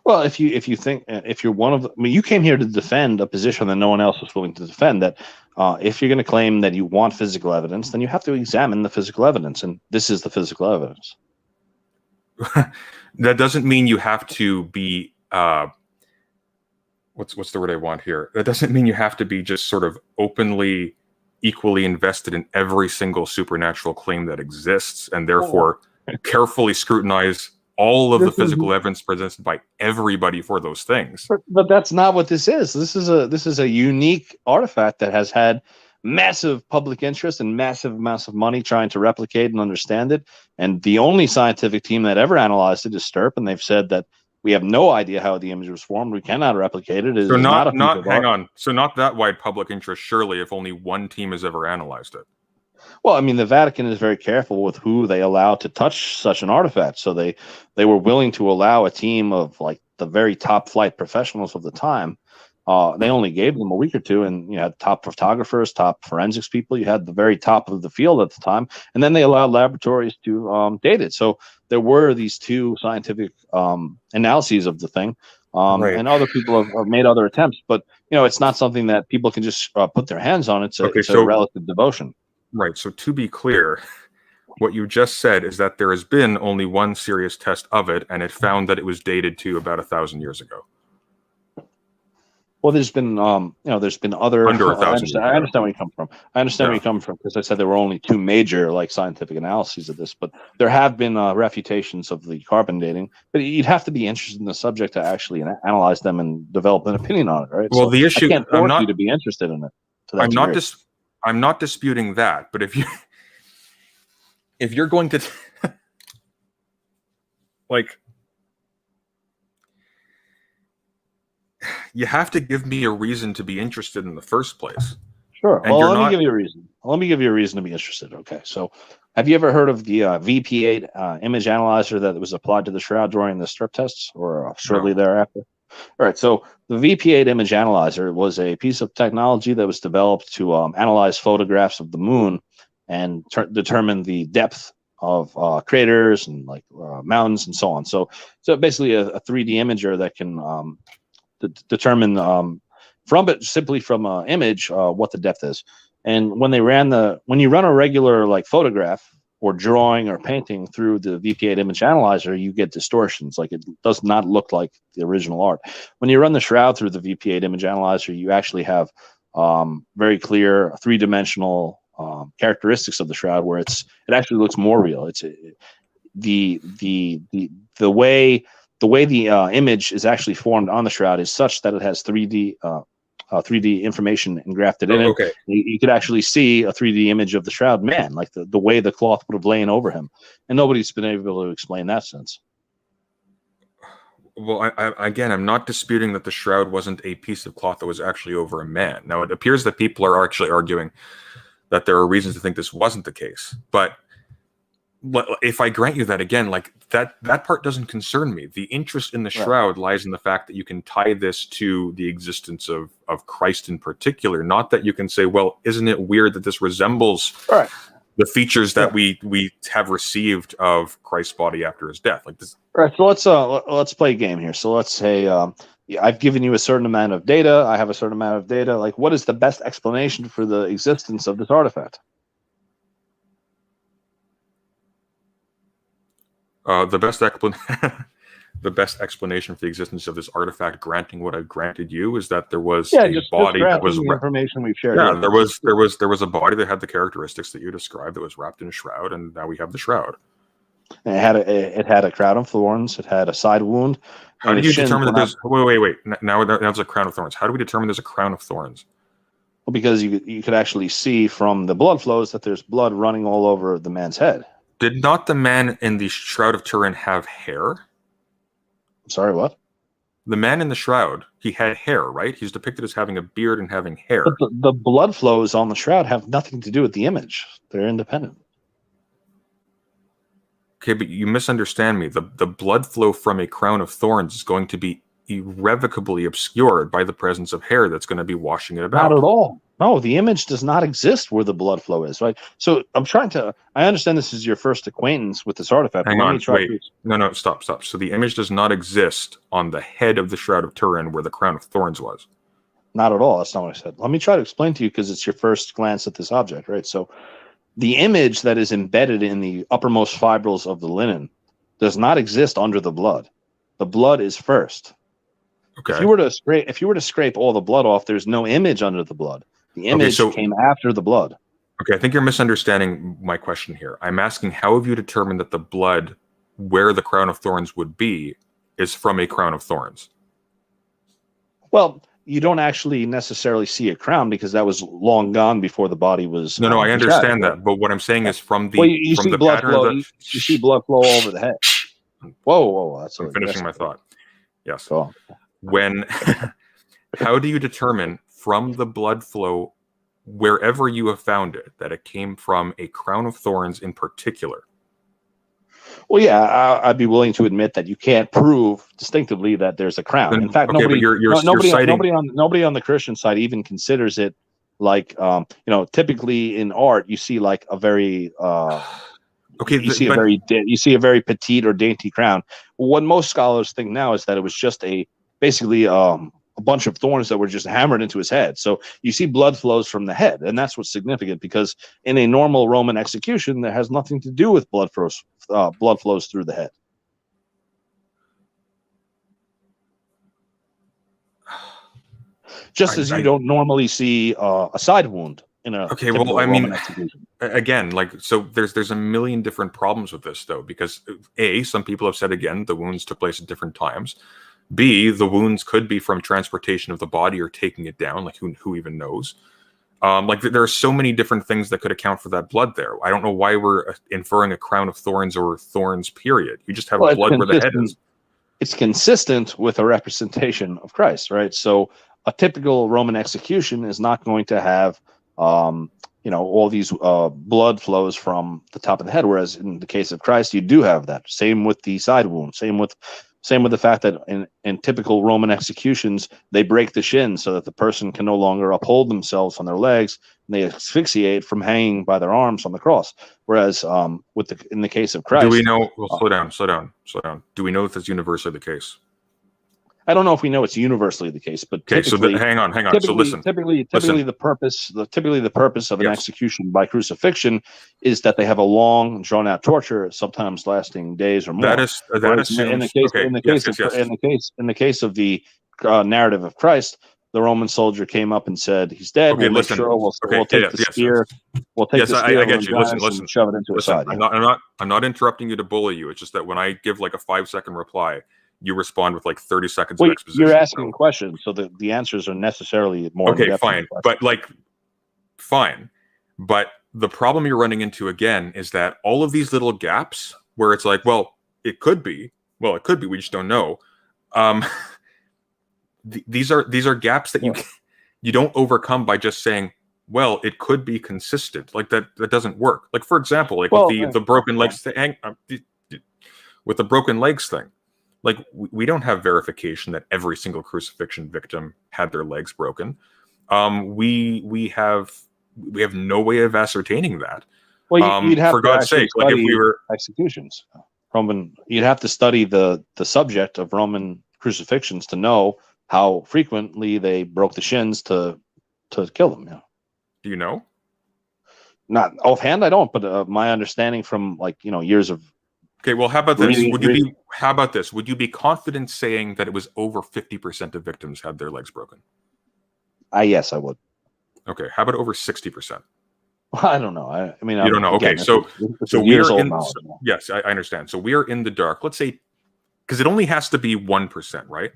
Well, if you're one of you came here to defend a position that no one else was willing to defend, that if you're going to claim that you want physical evidence, then you have to examine the physical evidence, and this is the physical evidence. That doesn't mean you have to be what's the word I want here? That doesn't mean you have to be just sort of openly, equally invested in every single supernatural claim that exists, and therefore carefully scrutinize all of the physical evidence presented by everybody for those things. But that's not what this is. This is a unique artifact that has had massive public interest and massive amounts of money trying to replicate and understand it. And the only scientific team that ever analyzed it is STRP, and they've said that we have no idea how the image was formed. We cannot replicate it. It So is not a piece of hang art. on. So not that wide public interest, surely, if only one team has ever analyzed it. Well, I mean, the Vatican is very careful with who they allow to touch such an artifact. So they were willing to allow a team of like the very top flight professionals of the time. They only gave them a week or two, and you had top photographers, top forensics people. You had the very top of the field at the time, and then they allowed laboratories to date it. So there were these two scientific analyses of the thing, Right. and other people have made other attempts. But it's not something that people can just put their hands on. It's a relative devotion. Right. So to be clear, what you just said is that there has been only one serious test of it, and it found that it was dated to about 1,000 years ago. Well, there's been, there's been other. Under 1,000 years. I understand where you come from. I understand where you come from because I said there were only two major scientific analyses of this, but there have been refutations of the carbon dating. But you'd have to be interested in the subject to actually analyze them and develop an opinion on it, right? Well, so the issue, I can't force you to be interested in it. I'm not disputing that, but if you're going to you have to give me a reason to be interested in the first place. Sure. And well, let me give you a reason. Let me give you a reason to be interested. Okay. So have you ever heard of the VP8 Image Analyzer that was applied to the Shroud during the STRP tests or shortly thereafter? All right. So the VP8 Image Analyzer was a piece of technology that was developed to analyze photographs of the moon and determine the depth of craters and mountains and so on. So basically a 3D imager that can determine from an image what the depth is. And when you run a regular photograph or drawing or painting through the VP8 Image Analyzer, you get distortions. It does not look like the original art. When you run the Shroud through the VP8 Image Analyzer, you actually have very clear three-dimensional characteristics of the Shroud, where it actually looks more real. It's the way the image is actually formed on the Shroud is such that it has 3D information engrafted in it. Okay. You could actually see a 3D image of the Shroud man, like the way the cloth would have lain over him. And nobody's been able to explain that since. Well, I'm not disputing that the Shroud wasn't a piece of cloth that was actually over a man. Now, it appears that people are actually arguing that there are reasons to think this wasn't the case. But if I grant you that again, that part doesn't concern me. The interest in the Shroud lies in the fact that you can tie this to the existence of Christ in particular. Not that you can say, well, isn't it weird that this resembles the features that we have received of Christ's body after his death? This. All right. So let's play a game here. So let's say I've given you a certain amount of data. I have a certain amount of data. What is the best explanation for the existence of this artifact? The best explanation for the existence of this artifact, granting what I've granted you, is that there was a body that was the information we've shared. Yeah, there was a body that had the characteristics that you described that was wrapped in a shroud, and now we have the Shroud. And it had a crown of thorns. It had a side wound. How do you determine that there's wait? Now there's a crown of thorns. How do we determine there's a crown of thorns? Well, because you could actually see from the blood flows that there's blood running all over the man's head. Did not the man in the Shroud of Turin have hair? Sorry, what? The man in the Shroud, he had hair, right? He's depicted as having a beard and having hair. But the blood flows on the Shroud have nothing to do with the image. They're independent. Okay, but you misunderstand me. The blood flow from a crown of thorns is going to be irrevocably obscured by the presence of hair that's going to be washing it about. Not at all. No, the image does not exist where the blood flow is, right? So I understand this is your first acquaintance with this artifact. Hang on, wait. No, stop. So the image does not exist on the head of the Shroud of Turin where the crown of thorns was. Not at all. That's not what I said. Let me try to explain to you because it's your first glance at this object, right? So the image that is embedded in the uppermost fibrils of the linen does not exist under the blood. The blood is first. Okay. If you were to scrape all the blood off, there's no image under the blood. The image came after the blood. Okay, I think you're misunderstanding my question here. I'm asking, how have you determined that the blood where the crown of thorns would be is from a crown of thorns? Well, you don't actually necessarily see a crown because that was long gone before the body was. No, I understand betrayed. that, but what I'm saying is from Well, the you see blood pattern of flow. the. You see blood flow all over the head. Whoa! That's I'm a finishing my thought. Yes. Go on. When, how do you determine from the blood flow, wherever you have found it, that it came from a crown of thorns in particular? Well, yeah, I'd be willing to admit that you can't prove distinctively that there's a crown. Then, In fact, okay, but you're citing nobody on the Christian side even considers it like, typically in art you see like a very okay, you see a very petite or dainty crown. What most scholars think now is that it was just basically a bunch of thorns that were just hammered into his head. So you see blood flows from the head, and that's what's significant, because in a normal Roman execution, that has nothing to do with blood flows through the head. Just as you don't normally see a side wound in a Roman execution. Again, so there's a million different problems with this, though, because A, some people have said, again, the wounds took place at different times. B, the wounds could be from transportation of the body or taking it down. Like, who even knows? There are so many different things that could account for that blood there. I don't know why we're inferring a crown of thorns or thorns, period. You just have blood where the head is. It's consistent with a representation of Christ, right? So a typical Roman execution is not going to have, all these blood flows from the top of the head, whereas in the case of Christ, you do have that. Same with the side wound. Same with the fact that in typical Roman executions, they break the shins so that the person can no longer uphold themselves on their legs, and they asphyxiate from hanging by their arms on the cross. Whereas in the case of Christ, do we know? Well, slow down. Do we know if that's universally the case? I don't know if we know it's universally the case, but okay. So hang on. So listen. Typically, the purpose of an execution by crucifixion is that they have a long, drawn-out torture, sometimes lasting days or more. That assumes. In the case of the narrative of Christ, the Roman soldier came up and said, "He's dead." Okay, we'll take the spear. We'll take the spear. I get you. Listen. And shove it into his side. I'm not interrupting you to bully you. It's just that when I give like a 5-second reply, you respond with like 30 seconds of exposition. You're asking questions, so the answers are necessarily more. Okay, fine. But fine. But the problem you're running into again is that all of these little gaps where it's like, well, it could be, we just don't know. These are gaps that you don't overcome by just saying, well, it could be consistent. Like that doesn't work. Like, for example, with the broken legs thing, with the broken legs thing. Like, we don't have verification that every single crucifixion victim had their legs broken. We have no way of ascertaining that. Well, you'd have for God's sake, like if we were executions, you'd have to study the subject of Roman crucifixions to know how frequently they broke the shins to kill them. Yeah. Do you know? Not offhand, I don't. But my understanding from years of. Okay, well, how about this? How about this? Would you be confident saying that it was over 50% of victims had their legs broken? Yes, I would. Okay, how about over 60%? Well, I don't know. I mean, you don't know. Okay, so we are in. Yes, I understand. So we are in the dark. Let's say, because it only has to be 1%, right?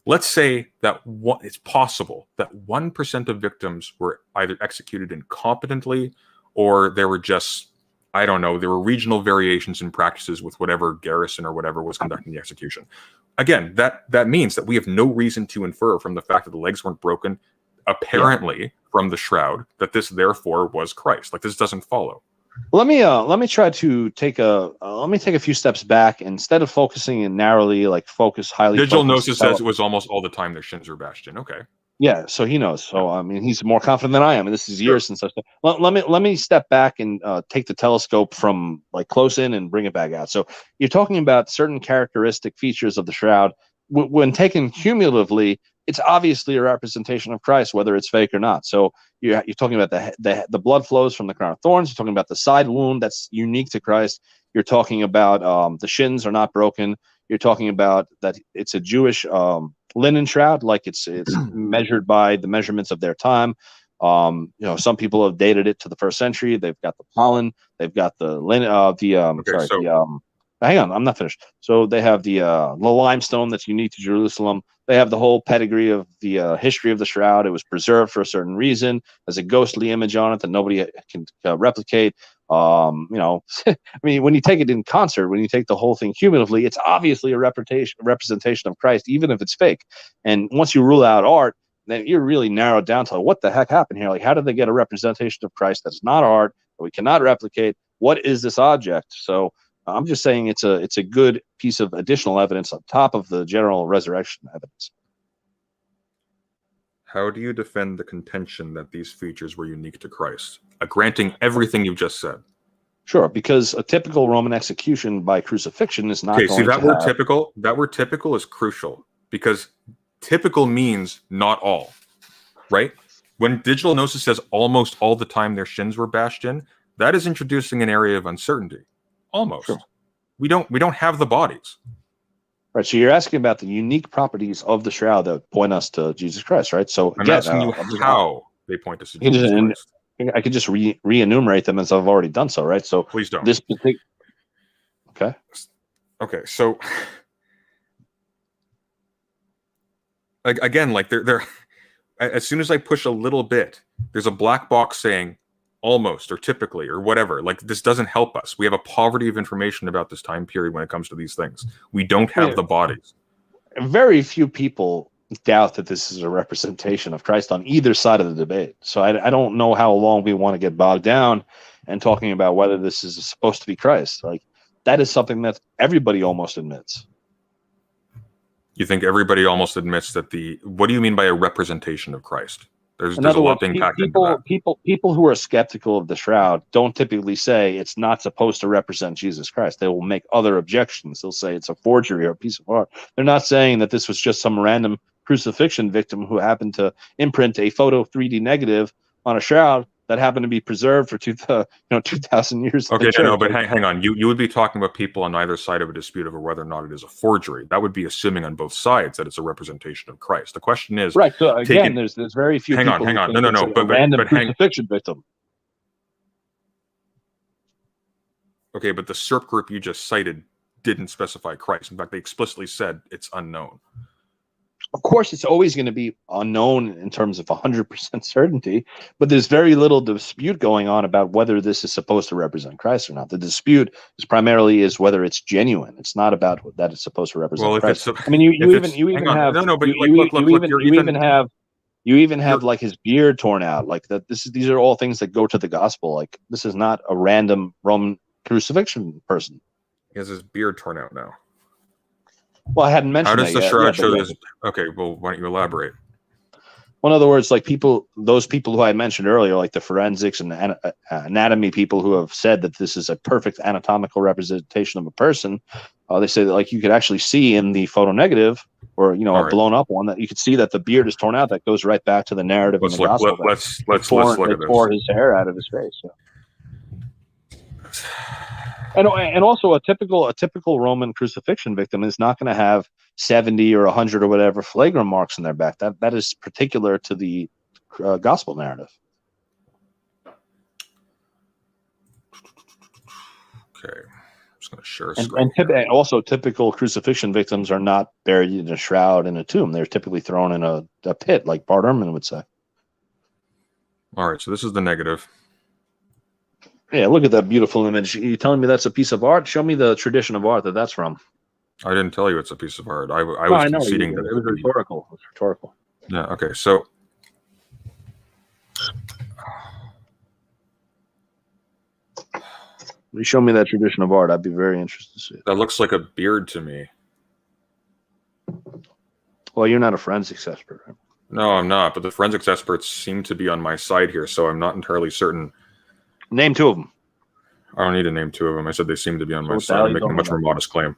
Let's say that it's possible that 1% of victims were either executed incompetently, or there were just, I don't know, there were regional variations in practices with whatever garrison or whatever was conducting the execution. Again, that means that we have no reason to infer from the fact that the legs weren't broken, apparently from the shroud, that this therefore was Christ. Like, this doesn't follow. Let me try to take a few steps back. Instead of focusing in narrowly, focus highly. Digital Gnosis says it was almost all the time their shins were bashed in. Okay. Yeah, so he knows. So I mean, he's more confident than I am, and this is years since I. Let me step back and take the telescope from close in and bring it back out. So you're talking about certain characteristic features of the shroud. When taken cumulatively, it's obviously a representation of Christ, whether it's fake or not. So you're talking about the blood flows from the crown of thorns. You're talking about the side wound that's unique to Christ. You're talking about the shins are not broken. You're talking about that it's a Jewish linen shroud, like it's measured by the measurements of their time. Some people have dated it to the 1st century. They've got the pollen. They've got the linen. Hang on, I'm not finished. So they have the limestone that's unique to Jerusalem. They have the whole pedigree of the history of the shroud. It was preserved for a certain reason. There's a ghostly image on it that nobody can replicate. You know, I mean, when you take it in concert, when you take the whole thing cumulatively, it's obviously a representation of Christ, even if it's fake. And once you rule out art, then you're really narrowed down to what the heck happened here. Like, how did they get a representation of Christ that's not art, that we cannot replicate? What is this object? So I'm just saying it's a good piece of additional evidence on top of the general resurrection evidence. How do you defend the contention that these features were unique to Christ, granting everything you've just said? Sure, because a typical Roman execution by crucifixion is not. Okay, see, that word have... typical. That word typical is crucial, because typical means not all, right? When digital gnosis says almost all the time their shins were bashed in, that is introducing an area of uncertainty. Almost. Sure. We don't have the bodies. Right. So you're asking about the unique properties of the shroud that point us to Jesus Christ, right? So I'm asking you how they point us to Jesus Christ. I could just re-enumerate them as I've already done so, right? So please don't. This particular. Okay. Okay. So again, like they're as soon as I push a little bit, there's a black box saying almost or typically or whatever. Like, this doesn't help us. We have a poverty of information about this time period when it comes to these things. We don't have the bodies. Very few people doubt that this is a representation of Christ on either side of the debate. So I don't know how long we want to get bogged down and talking about whether this is supposed to be Christ. Like, that is something that everybody almost admits. You think everybody almost admits that what do you mean by a representation of Christ? There's a lot being packed into that. People who are skeptical of the shroud don't typically say it's not supposed to represent Jesus Christ. They will make other objections. They'll say it's a forgery or a piece of art. They're not saying that this was just some random crucifixion victim who happened to imprint a photo 3D negative on a shroud that happened to be preserved for 2,000 years. Okay, no, but hang on. You would be talking about people on either side of a dispute over whether or not it is a forgery. That would be assuming on both sides that it's a representation of Christ. The question is, right? So again, there's very few. Hang on. No. But random crucifixion victim. Okay, but the SERP group you just cited didn't specify Christ. In fact, they explicitly said it's unknown. Of course, it's always going to be unknown in terms of 100% certainty, but there's very little dispute going on about whether this is supposed to represent Christ or not. The dispute is primarily whether it's genuine. It's not about that it's supposed to represent Christ. I mean, you even have like his beard torn out, like that. These are all things that go to the gospel. Like, this is not a random Roman crucifixion person. He has his beard torn out now. Well, I hadn't mentioned that. How does the shroud show this? Okay, well, why don't you elaborate? Well, in other words, like those people who I mentioned earlier, like the forensics and anatomy people who have said that this is a perfect anatomical representation of a person, they say that, like, you could actually see in the photo negative or a blown up one that you could see that the beard is torn out. That goes right back to the narrative in the gospel. Let's look at this. Tore his hair out of his face. Yeah. And also a typical Roman crucifixion victim is not going to have 70 or 100 or whatever Flagrum marks in their back. That is particular to the gospel narrative. Okay, I'm just going to share a screen. And also, typical crucifixion victims are not buried in a shroud in a tomb. They're typically thrown in a pit, like Bart Ehrman would say. All right, so this is the negative. Yeah, look at that beautiful image. You telling me that's a piece of art? Show me the tradition of art that's from. I didn't tell you it's a piece of art. I was conceding that it was rhetorical. It was rhetorical. Yeah. Okay. So. You show me that tradition of art. I'd be very interested to see it. That looks like a beard to me. Well, you're not a forensics expert, right? No, I'm not. But the forensics experts seem to be on my side here, so I'm not entirely certain. Name two of them. I don't need to name two of them. I said they seem to be on my side. I'm making a much more modest claim.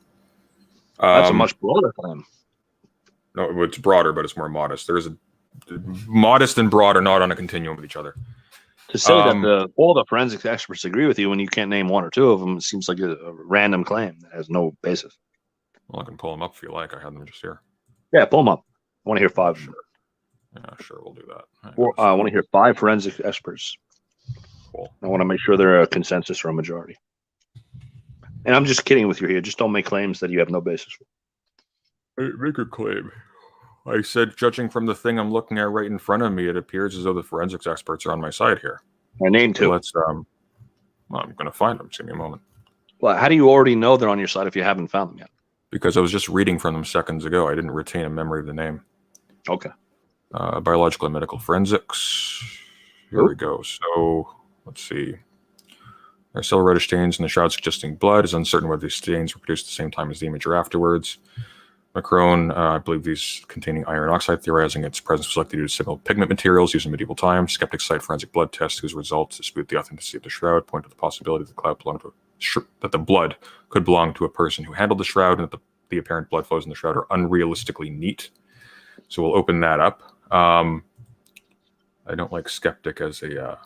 That's a much broader claim. No, it's broader, but it's more modest. There's a modest and broad are not on a continuum with each other. To say that all the forensics experts agree with you when you can't name one or two of them, it seems like a random claim that has no basis. Well, I can pull them up if you like. I have them just here. Yeah, pull them up. I want to hear five. Sure. Yeah, sure. We'll do that. I want to hear 5 forensic experts. Cool. I want to make sure they're a consensus or a majority. And I'm just kidding with you here. Just don't make claims that you have no basis for. Make a claim. I said, judging from the thing I'm looking at right in front of me, it appears as though the forensics experts are on my side here. I named two. Let's, well, I'm going to find them. Just give me a moment. Well, how do you already know they're on your side if you haven't found them yet? Because I was just reading from them seconds ago. I didn't retain a memory of the name. Okay. Biological and medical forensics. Here we go. So, let's see. There are several reddish stains in the shroud suggesting blood. It's uncertain whether these stains were produced at the same time as the image or afterwards. Macron, I believe these containing iron oxide, theorizing its presence was likely due to similar pigment materials used in medieval times. Skeptics cite forensic blood tests whose results dispute the authenticity of the shroud, point to the possibility that the blood could belong to a person who handled the shroud, and that the apparent blood flows in the shroud are unrealistically neat. So we'll open that up. I don't like skeptic as a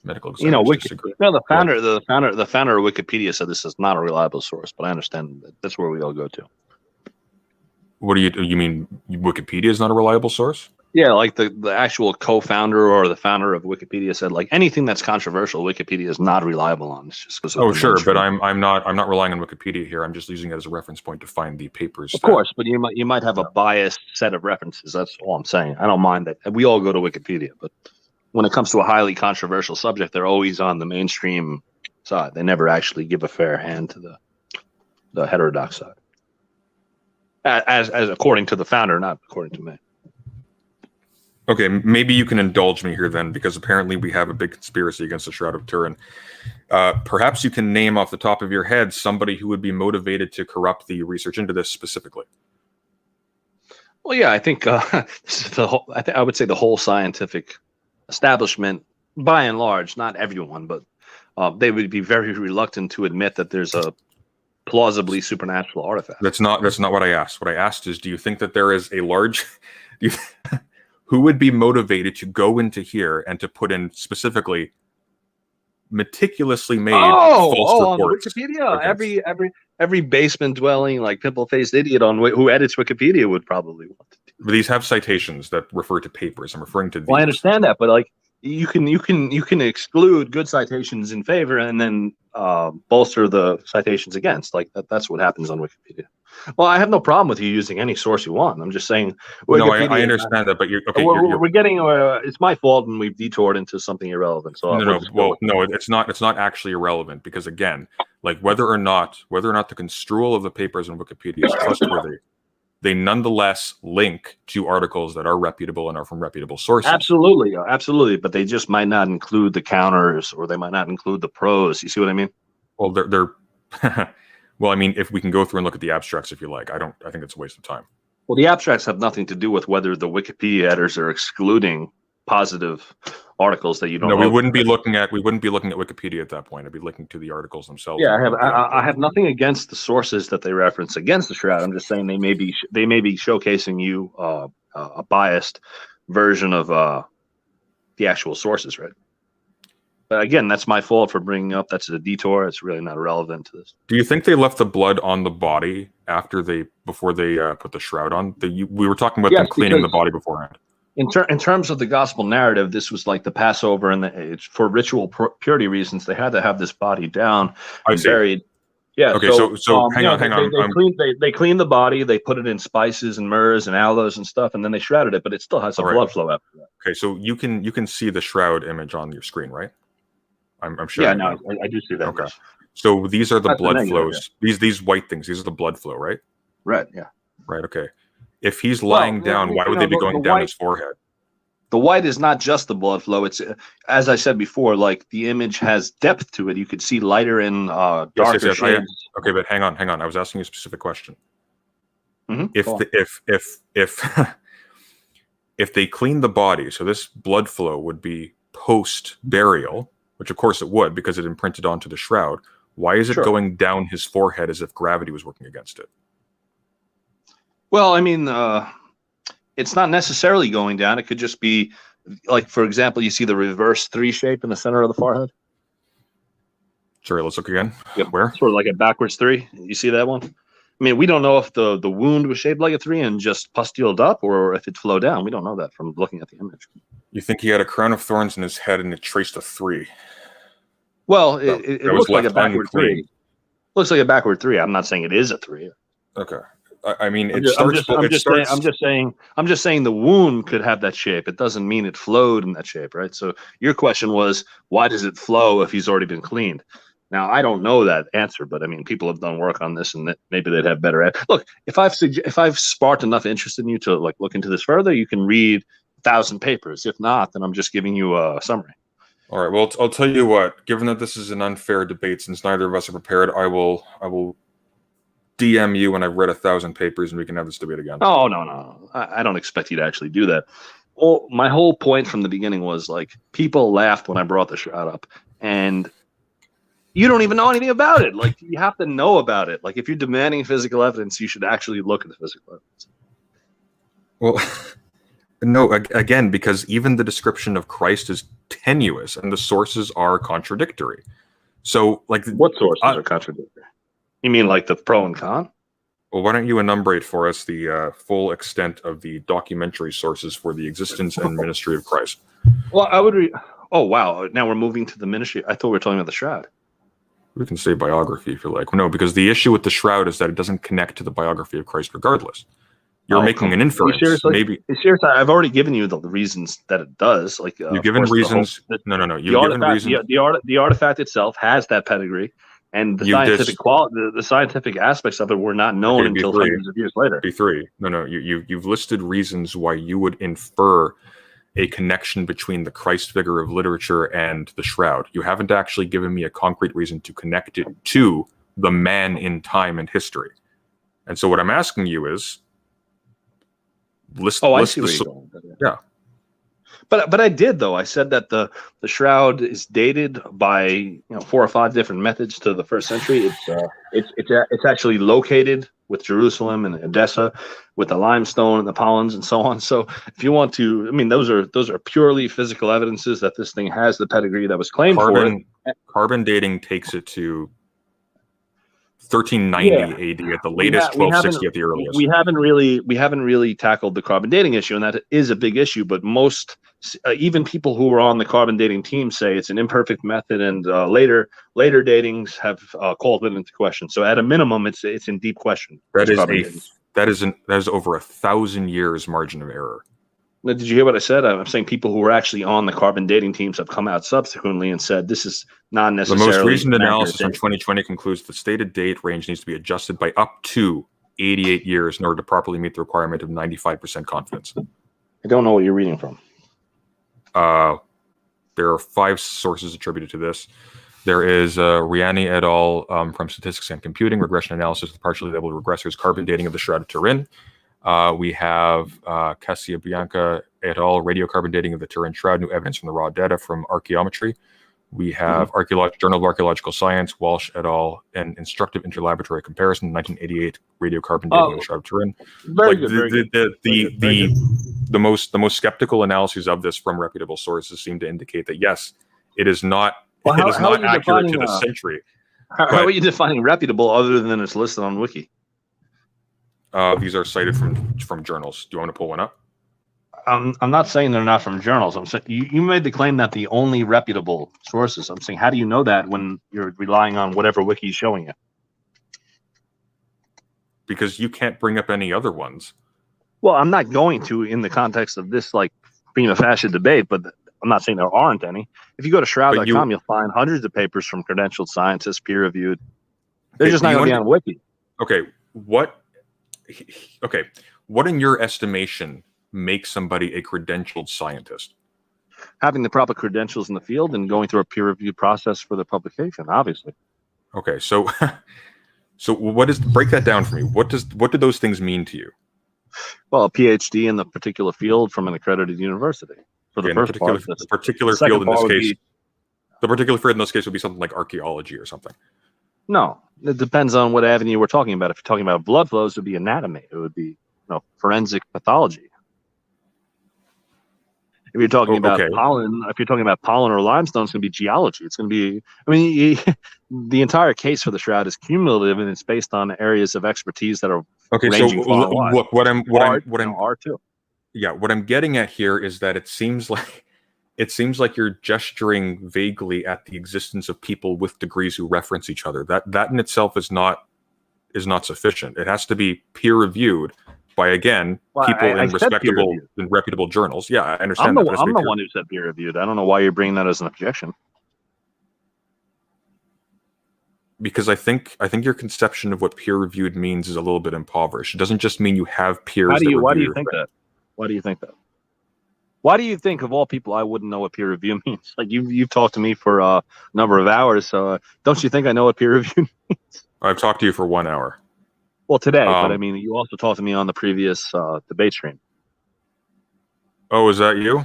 medical examiner. The founder of Wikipedia said this is not a reliable source, but I understand that's where we all go to. What do you mean? Wikipedia is not a reliable source? Yeah, like the actual co-founder or the founder of Wikipedia said, like anything that's controversial, Wikipedia is not reliable on. It's just because. Oh, sure, but I'm not relying on Wikipedia here. I'm just using it as a reference point to find the papers. Of course, but you might have a biased set of references. That's all I'm saying. I don't mind that. We all go to Wikipedia, but when it comes to a highly controversial subject, they're always on the mainstream side. They never actually give a fair hand to the heterodox side. As according to the founder, not according to me. Okay, maybe you can indulge me here then, because apparently we have a big conspiracy against the Shroud of Turin. Perhaps you can name off the top of your head somebody who would be motivated to corrupt the research into this specifically. Well, yeah, I think I would say the whole scientific establishment, by and large, not everyone, but they would be very reluctant to admit that there's a plausibly supernatural artifact. That's not what I asked. What I asked is, do you think that there is a large who would be motivated to go into here and to put in specifically meticulously made false reports? On Wikipedia, every basement dwelling, like pimple-faced idiot who edits Wikipedia would probably want to do. But these have citations that refer to papers. I'm referring to these. Well, I understand that, but like you can exclude good citations in favor and then bolster the citations against. Like that's what happens on Wikipedia. Well, I have no problem with you using any source you want. I'm just saying. No, I understand that, but you're okay. We're getting. It's my fault, and we've detoured into something irrelevant. So no, it's not. It's not actually irrelevant because again, like whether or not the construal of the papers in Wikipedia is trustworthy, they nonetheless link to articles that are reputable and are from reputable sources. Absolutely, but they just might not include the counters, or they might not include the pros. You see what I mean? Well, they're well, I mean, if we can go through and look at the abstracts, if you like, I think it's a waste of time. Well, the abstracts have nothing to do with whether the Wikipedia editors are excluding positive articles that you don't. No, we wouldn't be looking at Wikipedia at that point. I'd be looking to the articles themselves. Yeah, I have nothing against the sources that they reference against the Shroud. I'm just saying they may be showcasing you a biased version of the actual sources, right? But again, that's my fault for bringing up. That's a detour. It's really not relevant to this. Do you think they left the blood on the body before they put the shroud on? We were talking about them cleaning the body beforehand. In terms of the gospel narrative, this was like the Passover, and it's for ritual purity reasons. They had to have this body down and buried. Yeah. Okay. So hang on. They cleaned the body. They put it in spices and myrrhs and aloes and stuff, and then they shrouded it. But it still has a blood flow after that. Okay. So you can see the shroud image on your screen, right? I'm sure. Yeah. No, I do see that. Okay. So these are the blood flows. Yeah. These white things. These are the blood flow, right? Right. Yeah. Right. Okay. If he's lying down, why would they be going down his forehead? The white is not just the blood flow. It's, as I said before, like the image has depth to it. You could see lighter and darker shades. Okay, but hang on. I was asking you a specific question. Mm-hmm. If they clean the body, so this blood flow would be post burial, which of course it would because it imprinted onto the shroud. Why is it going down his forehead as if gravity was working against it? Well, I mean, it's not necessarily going down. It could just be like, for example, you see the reverse 3 shape in the center of the forehead. Sorry, let's look again. Yep. Where? Sort of like a backwards 3. You see that one? I mean, we don't know if the wound was shaped like a 3 and just pustuled up, or if it flowed down. We don't know that from looking at the image. You think he had a crown of thorns in his head and it traced a 3? Well, it looks like a backward 3. Looks like a backward 3. I'm not saying it is a 3. Okay. I mean, I'm it just, I'm starts. just, I'm It just saying, starts. I'm just saying the wound could have that shape. It doesn't mean it flowed in that shape, right? So your question was, why does it flow if he's already been cleaned? Now I don't know that answer, but I mean, people have done work on this, and maybe they'd have better. Look, if I've sparked enough interest in you to like look into this further, you can read 1,000 papers. If not, then I'm just giving you a summary. All right. Well, I'll tell you what. Given that this is an unfair debate, since neither of us are prepared, I will DM you when I've read 1,000 papers, and we can have this debate again. Oh no. I don't expect you to actually do that. Well, my whole point from the beginning was like people laughed when I brought the Shroud up, and you don't even know anything about it. Like you have to know about it. Like if you're demanding physical evidence, you should actually look at the physical evidence. Well, no, again, because even the description of Christ is tenuous, and the sources are contradictory. So, like, what sources are contradictory? You mean like the pro and con? Well, why don't you enumerate for us the full extent of the documentary sources for the existence and ministry of Christ? Well, I would read. Oh, wow. Now we're moving to the ministry. I thought we were talking about the Shroud. We can say biography if you like. No, because the issue with the Shroud is that it doesn't connect to the biography of Christ regardless. You're making an inference. Maybe. Seriously, I've already given you the reasons that it does. Like you've given reasons. No. You've given reasons. The artifact itself has that pedigree. And the scientific the scientific aspects of it were not known until hundreds of years later. B3. No. You've listed reasons why you would infer a connection between the Christ figure of literature and the Shroud. You haven't actually given me a concrete reason to connect it to the man in time and history. And so what I'm asking you is, list the yeah. But I did though. I said that the Shroud is dated by 4 or 5 different methods to the 1st century. It's actually located with Jerusalem and Edessa, with the limestone and the pollens and so on. So if you want to, I mean, those are purely physical evidences that this thing has the pedigree that was claimed for it. Carbon dating takes it to 1390 AD at the latest, 1260 at the earliest. We haven't really tackled the carbon dating issue, and that is a big issue. But most, even people who are on the carbon dating team, say it's an imperfect method, and later datings have called it into question. So at a minimum, it's in deep question. That is over 1,000 years margin of error. Now, did you hear what I said? I'm saying people who were actually on the carbon dating teams have come out subsequently and said this is not necessarily. The most recent analysis from 2020 concludes the stated date range needs to be adjusted by up to 88 years in order to properly meet the requirement of 95% confidence. I don't know what you're reading from. There are 5 sources attributed to this. There is Riani et al. From Statistics and Computing, Regression Analysis with Partially Labeled Regressors, Carbon Dating of the Shroud of Turin. We have Cassiabianca et al. Radiocarbon Dating of the Turin Shroud, New Evidence from the Raw Data from Archaeometry. We have Journal of Archaeological Science, Walsh et al. An Instructive Interlaboratory Comparison, 1988, Radiocarbon Dating of the Shroud of Turin. The most skeptical analyses of this from reputable sources seem to indicate that yes, it is not accurate to the century. How are you defining reputable other than it's listed on Wiki? These are cited from journals. Do you want to pull one up? I'm not saying they're not from journals. I'm saying you made the claim that the only reputable sources. I'm saying, how do you know that when you're relying on whatever wiki is showing you? Because you can't bring up any other ones. Well, I'm not going to in the context of this like prima facie debate, but I'm not saying there aren't any. If you go to shroud.com, you'll find hundreds of papers from credentialed scientists, peer-reviewed. They're just not going to be on Wiki. Okay, what in your estimation makes somebody a credentialed scientist? Having the proper credentials in the field and going through a peer-review process for the publication, obviously. Okay, so break that down for me. What do those things mean to you? Well, a PhD in the particular field from an accredited university. For the first part, the particular field in this case would be something like archaeology or something. No, it depends on what avenue we're talking about. If you're talking about blood flows, it would be anatomy. It would be forensic pathology. If you're talking about pollen, or limestone, it's going to be geology. It's going to be. I mean, the entire case for the Shroud is cumulative, and it's based on areas of expertise that are ranging far wide. Look, what I'm R too. Yeah, what I'm getting at here is that it seems like it seems like you're gesturing vaguely at the existence of people with degrees who reference each other. That in itself is not sufficient. It has to be peer reviewed by, again, people I in said peer respectable reviewed. and reputable journals. Yeah, I I'm understand the that. I'm the one who said peer reviewed. I don't know why you're bringing that as an objection. Because I think your conception of what peer reviewed means is a little bit impoverished. It doesn't just mean you have peers. Why do you think that? Why do you think that? Why do you think, of all people, I wouldn't know what peer review means? Like, you've talked to me for a number of hours, so don't you think I know what peer review means? I've talked to you for 1 hour. Well, today, but I mean, you also talked to me on the previous debate stream. Oh, is that you?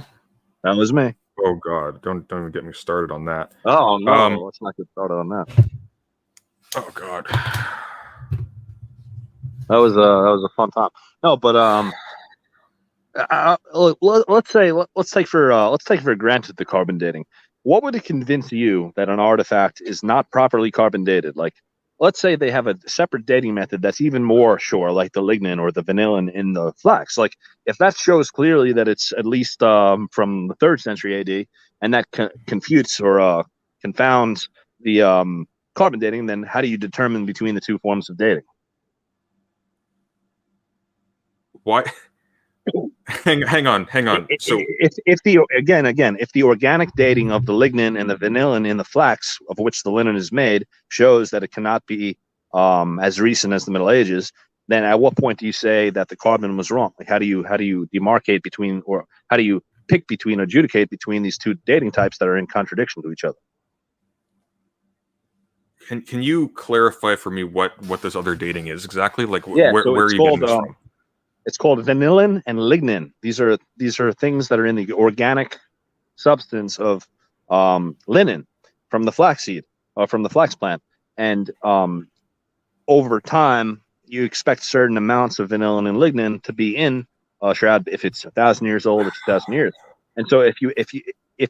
That was me. Oh God, don't even get me started on that. Oh no, let's not get started on that. Oh God, that was a fun time. No, but let's take for granted the carbon dating. What would it convince you that an artifact is not properly carbon dated? Like, let's say they have a separate dating method that's even more sure, like the lignin or the vanillin in the flax. Like, if that shows clearly that it's at least from the 3rd century AD, and that confutes or confounds the carbon dating, then how do you determine between the two forms of dating? Why? Hang on. So if the organic dating of the lignin and the vanillin in the flax, of which the linen is made, shows that it cannot be as recent as the Middle Ages, then at what point do you say that the carbon was wrong? Like, how do you demarcate between, or how do you pick between, adjudicate between these two dating types that are in contradiction to each other? Can you clarify for me what this other dating is exactly? Like, where are you getting this from? It's called vanillin and lignin. These are things that are in the organic substance of linen from the flaxseed, from the flax plant. And over time, you expect certain amounts of vanillin and lignin to be in a shroud. If it's 1,000 years old, it's 1,000 years. And so if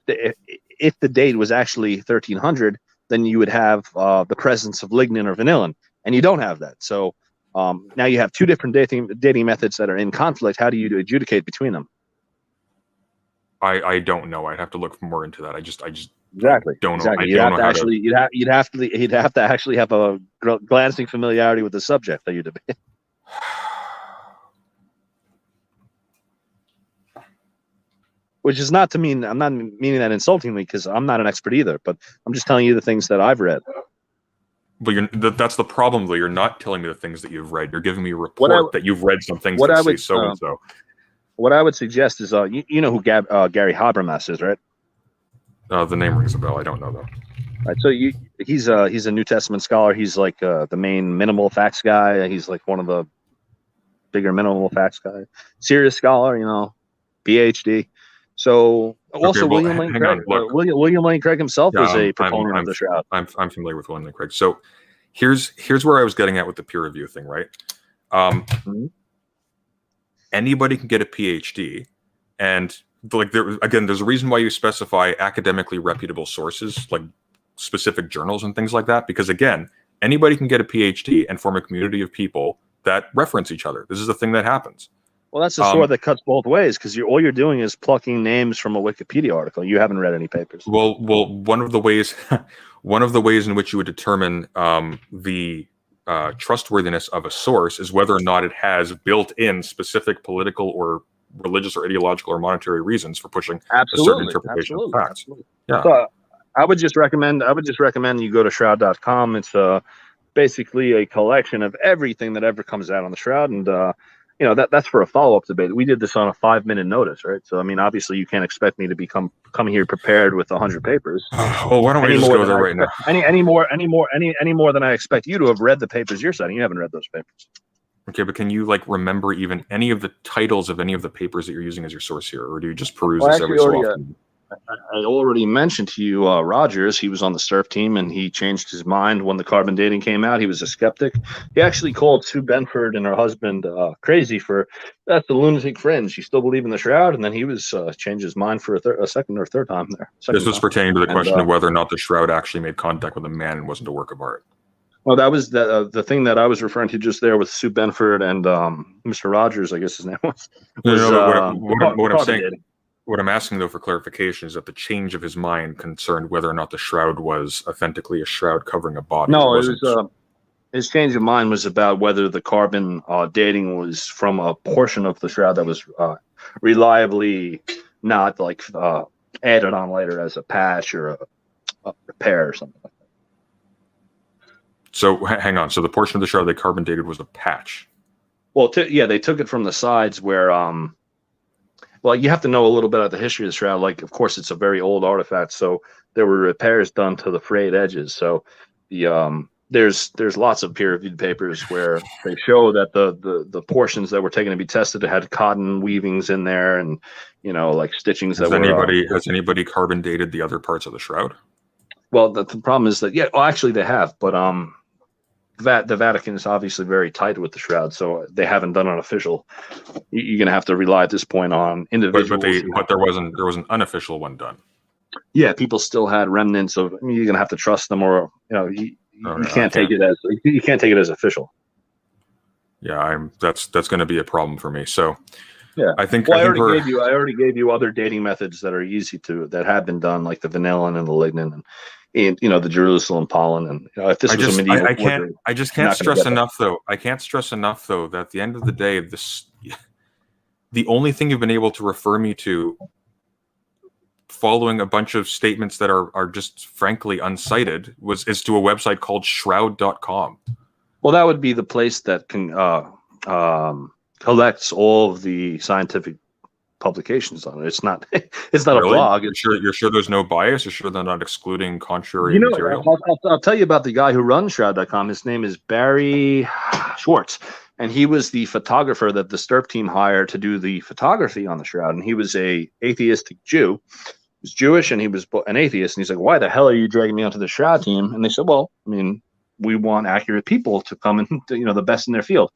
the date was actually 1300, then you would have the presence of lignin or vanillin, and you don't have that. So now you have two different dating methods that are in conflict. How do you adjudicate between them? I don't know. I'd have to look more into that. I just exactly don't know. Exactly. You'd have to actually have a glancing familiarity with the subject that you debate. Which is not to mean, I'm not meaning that insultingly, because I'm not an expert either, but I'm just telling you the things that I've read. But that's the problem, though. You're not telling me the things that you've read. You're giving me a report that you've read some things that say so and so. What I would suggest is, you know who Gary Habermas is, right? The name rings a bell. I don't know though. Right. So he's a New Testament scholar. He's like the main minimal facts guy. He's like one of the bigger minimal facts guy. Serious scholar, PhD. So also William Lane Craig. William Lane Craig himself was a proponent of the shroud. I'm familiar with William Lane Craig. So here's where I was getting at with the peer review thing, right? Anybody can get a PhD, and there's a reason why you specify academically reputable sources, like specific journals and things like that, because again, anybody can get a PhD and form a community of people that reference each other. This is the thing that happens. Well, that's the sword that cuts both ways, because all you're doing is plucking names from a Wikipedia article. You haven't read any papers. Well, one of the ways in which you would determine the trustworthiness of a source is whether or not it has built-in specific political or religious or ideological or monetary reasons for pushing a certain interpretation of facts. Yeah. So I would just recommend you go to shroud.com. It's basically a collection of everything that ever comes out on the shroud, and that's for a follow-up debate. We did this on a 5-minute notice, right? So I mean, obviously, you can't expect me to come here prepared with 100 papers. Well, why don't we just go there right now? Any more than I expect you to have read the papers you're citing. You haven't read those papers. Okay, but can you remember even any of the titles of any of the papers that you're using as your source here, or do you just peruse this every so often? I already mentioned to you Rogers. He was on the STRF team, and he changed his mind when the carbon dating came out. He was a skeptic. He actually called Sue Benford and her husband crazy for that's the lunatic fringe. You still believe in the shroud? And then he was changed his mind for a second or third time there. This was pertaining to the question of whether or not the shroud actually made contact with a man and wasn't a work of art. Well, that was the thing that I was referring to just there with Sue Benford and Mr. Rogers, I guess his name was. What I'm saying. Dating. What I'm asking, though, for clarification is that the change of his mind concerned whether or not the shroud was authentically a shroud covering a body. No, it was his change of mind was about whether the carbon dating was from a portion of the shroud that was reliably not like added on later as a patch or a repair or something like that. So hang on. So the portion of the shroud they carbon dated was a patch. Well, yeah, they took it from the sides where, well, you have to know a little bit of the history of the shroud. Like, of course, it's a very old artifact, so there were repairs done to the frayed edges. So the there's lots of peer-reviewed papers where they show that the portions that were taken to be tested had cotton weavings in there, and like stitchings that were. Has anybody carbon dated the other parts of the shroud? Well, the problem is that actually they have, but the Vatican is obviously very tight with the shroud, so they haven't done an official. You're going to have to rely at this point on individuals. But there was an unofficial one done. Yeah, people still had remnants of. I mean, you're going to have to trust them, or you can't take it as official. Yeah, that's going to be a problem for me. So yeah, I think I already gave you other dating methods that are easy that have been done, like the vanillin and the lignin and the Jerusalem pollen, and if this was a medieval forgery, I just can't stress enough though. I can't stress enough though that at the end of the day, the only thing you've been able to refer me to, following a bunch of statements that are just frankly uncited, is to a website called shroud.com. Well, that would be the place that can collects all of the scientific publications on it. It's not really? A blog. You're sure there's no bias? You're sure they're not excluding contrary material? I'll tell you about the guy who runs shroud.com. His name is Barry Schwartz, and he was the photographer that the Stirp team hired to do the photography on the shroud, and he was a atheistic Jew. He was Jewish, and he was an atheist, and he's like, why the hell are you dragging me onto the shroud team? And they said, well, I mean, we want accurate people to come and the best in their field.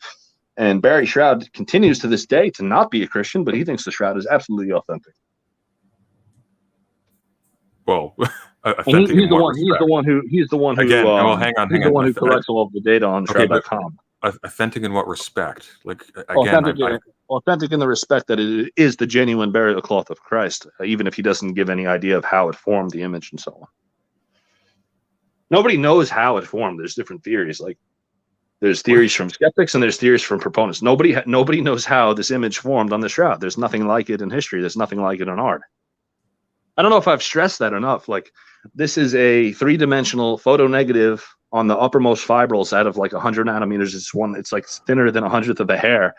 And Barry Shroud continues to this day to not be a Christian, but he thinks the shroud is absolutely authentic. Well, he's the one who again. Well, hang on. Who collects all of the data on shroud.com. Authentic in what respect? Like again, authentic in the respect that it is the genuine burial cloth of Christ, even if he doesn't give any idea of how it formed the image and so on. Nobody knows how it formed. There's different theories. Like there's theories from skeptics and there's theories from proponents. Nobody knows how this image formed on the shroud. There's nothing like it in history. There's nothing like it in art. I don't know if I've stressed that enough. Like this is a 3-dimensional photo negative on the uppermost fibrils out of like 100 nanometers. It's like thinner than 100th of a hair.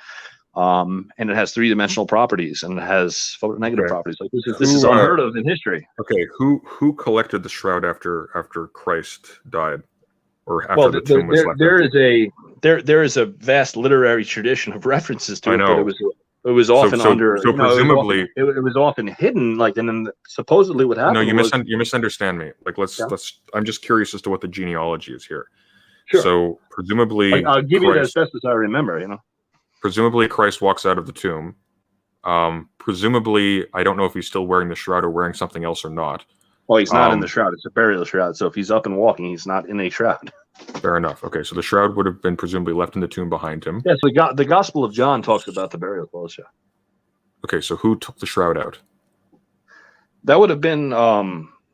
And it has 3-dimensional properties and it has photo negative properties. Like this is unheard of in history. Okay, who collected the shroud after Christ died, or after the tomb was left? There is a vast literary tradition of references to it. But it was often presumably it was often hidden. Like, and then supposedly what happened? No, you misunderstand me. Like let's. I'm just curious as to what the genealogy is here. Sure. So presumably, I'll give you that as best as I remember. Presumably, Christ walks out of the tomb. Presumably, I don't know if he's still wearing the shroud or wearing something else or not. Well, he's not in the shroud. It's a burial shroud. So if he's up and walking, he's not in a shroud. Fair enough. Okay, so the shroud would have been presumably left in the tomb behind him. Yes, the Gospel of John talks about the burial clothes. Yeah. Okay, so who took the shroud out? That would have been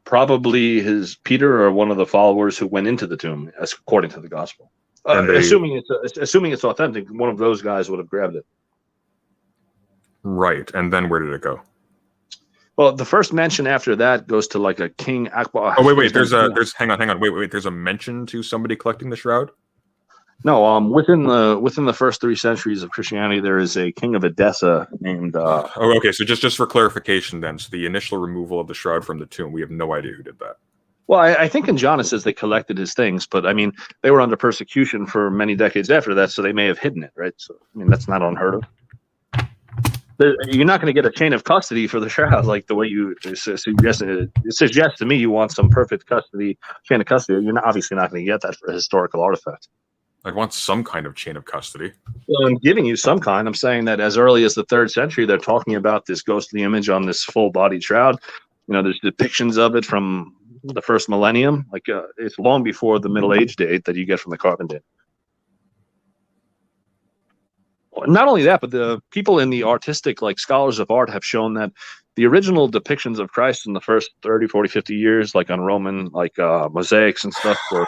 probably Peter or one of the followers who went into the tomb, according to the Gospel. Assuming it's authentic, one of those guys would have grabbed it. Right, and then where did it go? Well, the first mention after that goes to like a King Akbar. Oh wait, hang on. Wait, there's a mention to somebody collecting the shroud? No, within the first 3 centuries of Christianity, there is a king of Edessa named. Okay. So just for clarification, then, so the initial removal of the shroud from the tomb, we have no idea who did that. Well, I think in John it says they collected his things, but I mean they were under persecution for many decades after that, so they may have hidden it, right? So I mean that's not unheard of. You're not going to get a chain of custody for the shroud like the way you suggest. It suggests to me you want some perfect chain of custody. You're obviously not going to get that for a historical artifact. I'd want some kind of chain of custody. Well, I'm giving you some kind. I'm saying that as early as the 3rd century, they're talking about this ghostly image on this full-bodied shroud. There's depictions of it from the first millennium. Like it's long before the Middle Age date that you get from the carbon date. Not only that, but the people in the artistic, like scholars of art, have shown that the original depictions of Christ in the first 30, 40, 50 years, like on Roman, like mosaics and stuff, were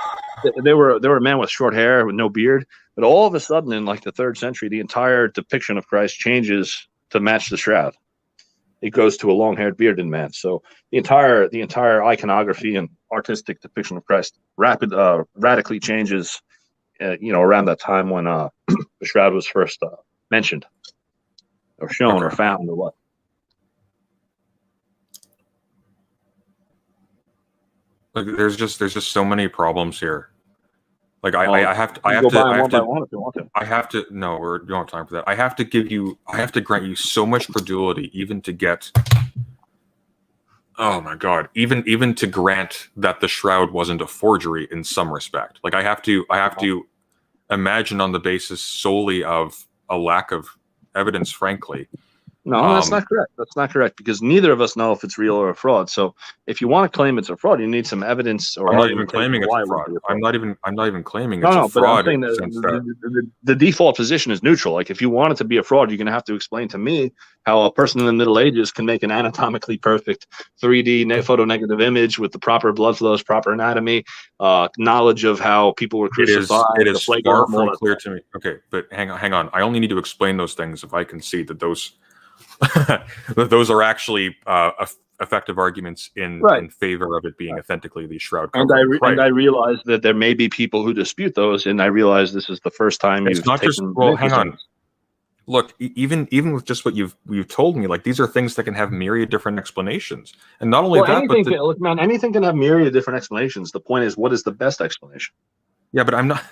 they were a man with short hair with no beard. But all of a sudden, in like the 3rd century, the entire depiction of Christ changes to match the shroud. It goes to a long-haired bearded man. So the entire iconography and artistic depiction of Christ radically changes. Around that time when the shroud was first mentioned, or shown, or found, or what. Like, there's just so many problems here. Like I have to no, we don't have time for that. I have to grant you so much credulity even to get, oh my god, even to grant that the shroud wasn't a forgery in some respect. Like I have to imagine on the basis solely of a lack of evidence, frankly. No, that's not correct. That's not correct, because neither of us know if it's real or a fraud. So if you want to claim it's a fraud, you need some evidence. Or I'm not even claiming it's a fraud. I'm not even claiming it's a fraud. But I'm saying the default position is neutral. Like if you want it to be a fraud, you're going to have to explain to me how a person in the Middle Ages can make an anatomically perfect 3D photo negative image with the proper blood flows, proper anatomy, knowledge of how people were crucified. It is far from clear to me. Okay, but hang on. I only need to explain those things if I can see that those those are actually effective arguments in favor of it being authentically the shroud. And I realize that there may be people who dispute those, and I realize this is the first time it's not just. Well, hang on. Look, even with just what you've told me, like these are things that can have myriad different explanations, and not only that, but look, man, anything can have myriad different explanations. The point is, what is the best explanation? Yeah, but I'm not.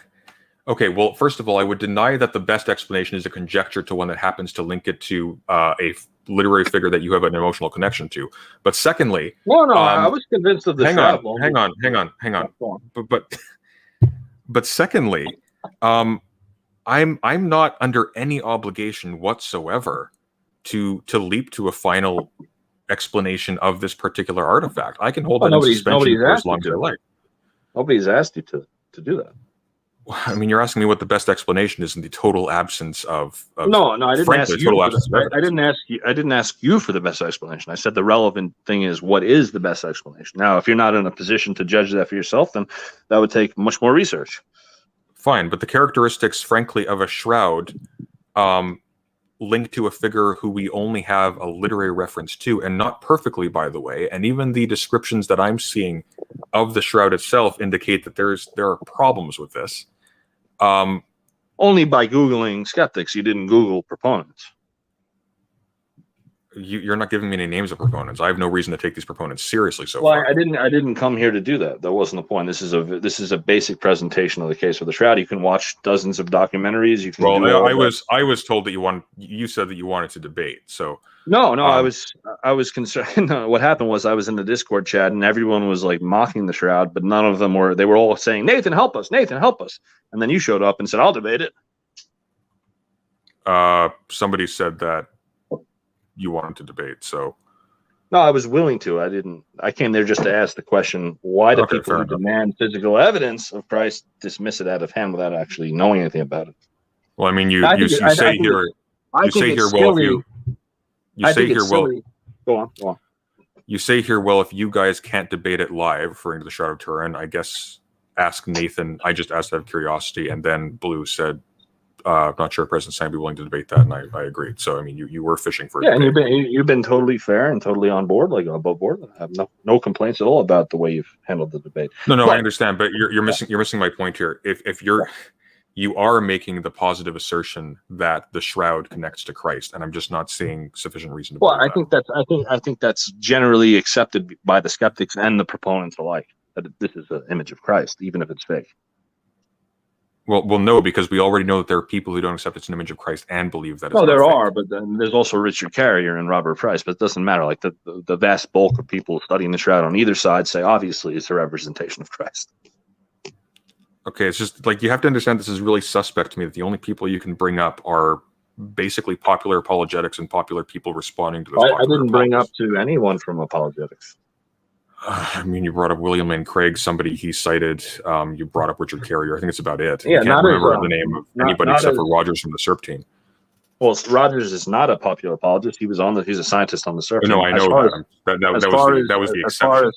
Okay, well, first of all, I would deny that the best explanation is a conjecture to one that happens to link it to a literary figure that you have an emotional connection to. But secondly, I was convinced of this. Hang on. But secondly, I'm not under any obligation whatsoever to leap to a final explanation of this particular artifact. I can hold that in suspension for as long as I like. Nobody's asked you to do that. I mean, you're asking me what the best explanation is in the total absence of no, I didn't ask you. I didn't ask you for the best explanation. I said the relevant thing is, what is the best explanation? Now, if you're not in a position to judge that for yourself, then that would take much more research. Fine, but the characteristics, frankly, of a shroud linked to a figure who we only have a literary reference to, and not perfectly, by the way, and even the descriptions that I'm seeing of the shroud itself indicate that there are problems with this. Only by Googling skeptics. You didn't Google proponents. You're not giving me any names of proponents. I have no reason to take these proponents seriously so far. Well, I didn't come here to do that. That wasn't the point. This is a basic presentation of the case of the shroud. You can watch dozens of documentaries. You can. Well, I was told that you said that you wanted to debate. So no, I was concerned. What happened was I was in the Discord chat and everyone was like mocking the shroud, but none of them were. They were all saying, "Nathan, help us! Nathan, help us!" And then you showed up and said, "I'll debate it." Somebody said that you wanted to debate, so no, I was willing to. I came there just to ask the question: why do people who demand physical evidence of Christ dismiss it out of hand without actually knowing anything about it? Well, I mean, you say here, if you guys can't debate it live, referring to the Shroud of Turin, I guess ask Nathan. I just asked out of curiosity, and then Blue said, I'm not sure President Sam would be willing to debate that, and I agreed. So, I mean, you were fishing for and you've been totally fair and totally on board, like above board. I have no complaints at all about the way you've handled the debate. No, I understand, but you're missing my point here. If you are making the positive assertion that the shroud connects to Christ, and I'm just not seeing sufficient reason to believe that. I think that's generally accepted by the skeptics and the proponents alike, that this is an image of Christ, even if it's fake. Well, no, because we already know that there are people who don't accept it's an image of Christ and believe that it's not there fake. are, but then there's also Richard Carrier and Robert Price, but it doesn't matter. Like the vast bulk of people studying the shroud on either side say, obviously, it's a representation of Christ. Okay, it's just like you have to understand this is really suspect to me that the only people you can bring up are basically popular apologetics and popular people responding to those. I didn't bring up to anyone from apologetics. I mean, you brought up William Lane Craig, somebody he cited. You brought up Richard Carrier. I think it's about it. Yeah, I can't remember the name of anybody except for Rogers from the SERP team. Well, Rogers is not a popular apologist. He's a scientist on the surface. No, I know that. That was the exception.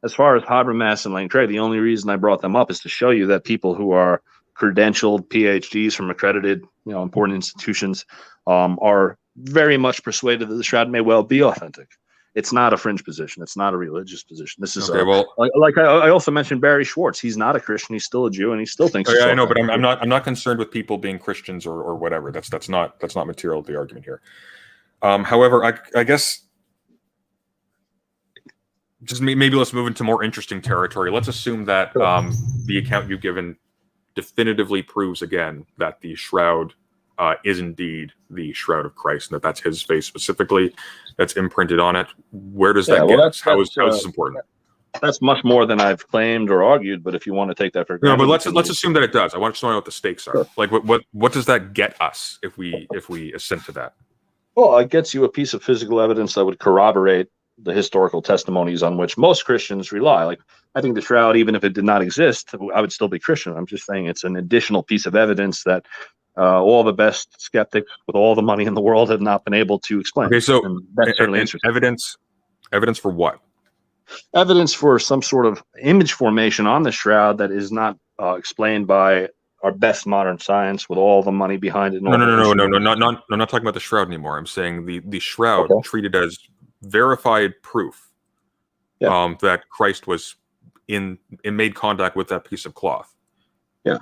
As far as Habermas and Lang Tray, the only reason I brought them up is to show you that people who are credentialed PhDs from accredited, important institutions, are very much persuaded that the Shroud may well be authentic. It's not a fringe position. It's not a religious position. This is I also mentioned Barry Schwartz. He's not a Christian. He's still a Jew, and he still thinks. I know, but I'm not concerned with people being Christians or whatever. That's not material to the argument here. However, I guess just maybe let's move into more interesting territory. Let's assume that the account you've given definitively proves again that the shroud is indeed the Shroud of Christ, and that's his face specifically that's imprinted on it. Where does that get us? How is this important? That's much more than I've claimed or argued, but if you want to take that for granted, but let's assume that it does. I want to know what the stakes are. Sure. Like what does that get us if we assent to that? Well, it gets you a piece of physical evidence that would corroborate the historical testimonies on which most Christians rely. Like, I think the shroud, even if it did not exist, I would still be Christian. I'm just saying it's an additional piece of evidence that all the best skeptics with all the money in the world have not been able to explain. Okay, so that's certainly interesting. Evidence for what? Evidence for some sort of image formation on the shroud that is not explained by our best modern science with all the money behind it. No, I'm not talking about the shroud anymore. I'm saying the shroud treated as verified proof that Christ was made contact with that piece of cloth. Yeah.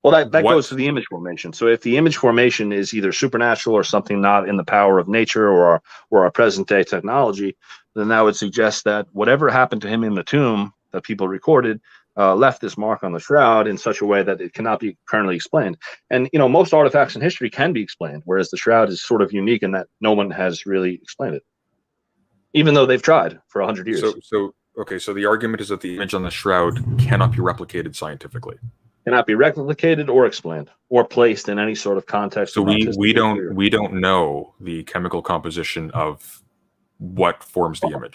Well, that goes to the image formation. So if the image formation is either supernatural or something not in the power of nature or our present day technology, then that would suggest that whatever happened to him in the tomb that people recorded left this mark on the shroud in such a way that it cannot be currently explained. And, most artifacts in history can be explained, whereas the shroud is sort of unique in that no one has really explained it, even though they've tried for 100 years. So the argument is that the image on the shroud cannot be replicated scientifically. Cannot be replicated or explained or placed in any sort of context. So we don't know the chemical composition of what forms the image.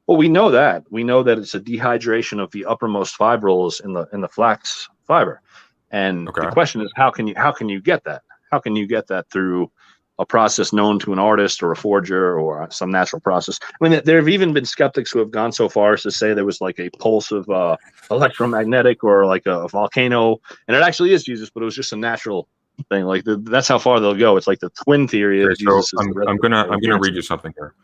Well, we know that it's a dehydration of the uppermost fibrils in the flax fiber, and the question is how can you get that? How can you get that through a process known to an artist or a forger or some natural process? I mean, there have even been skeptics who have gone so far as to say there was like a pulse of electromagnetic or like a volcano, and it actually is Jesus, but it was just a natural thing. Like that's how far they'll go. It's like the twin theory of Jesus. So I'm gonna read you something here.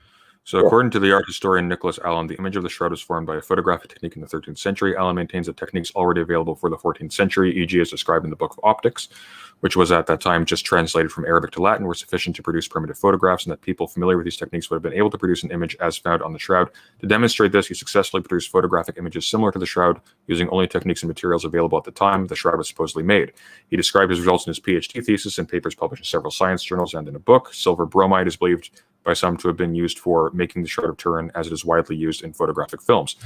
So according to the art historian Nicholas Allen, the image of the shroud was formed by a photographic technique in the 13th century. Allen maintains that techniques already available for the 14th century, e.g. as described in the Book of Optics, which was at that time just translated from Arabic to Latin, were sufficient to produce primitive photographs, and that people familiar with these techniques would have been able to produce an image as found on the shroud. To demonstrate this, he successfully produced photographic images similar to the shroud, using only techniques and materials available at the time the shroud was supposedly made. He described his results in his PhD thesis and papers published in several science journals and in a book. Silver bromide is believed by some to have been used for making the Shroud of Turin, as it is widely used in photographic films.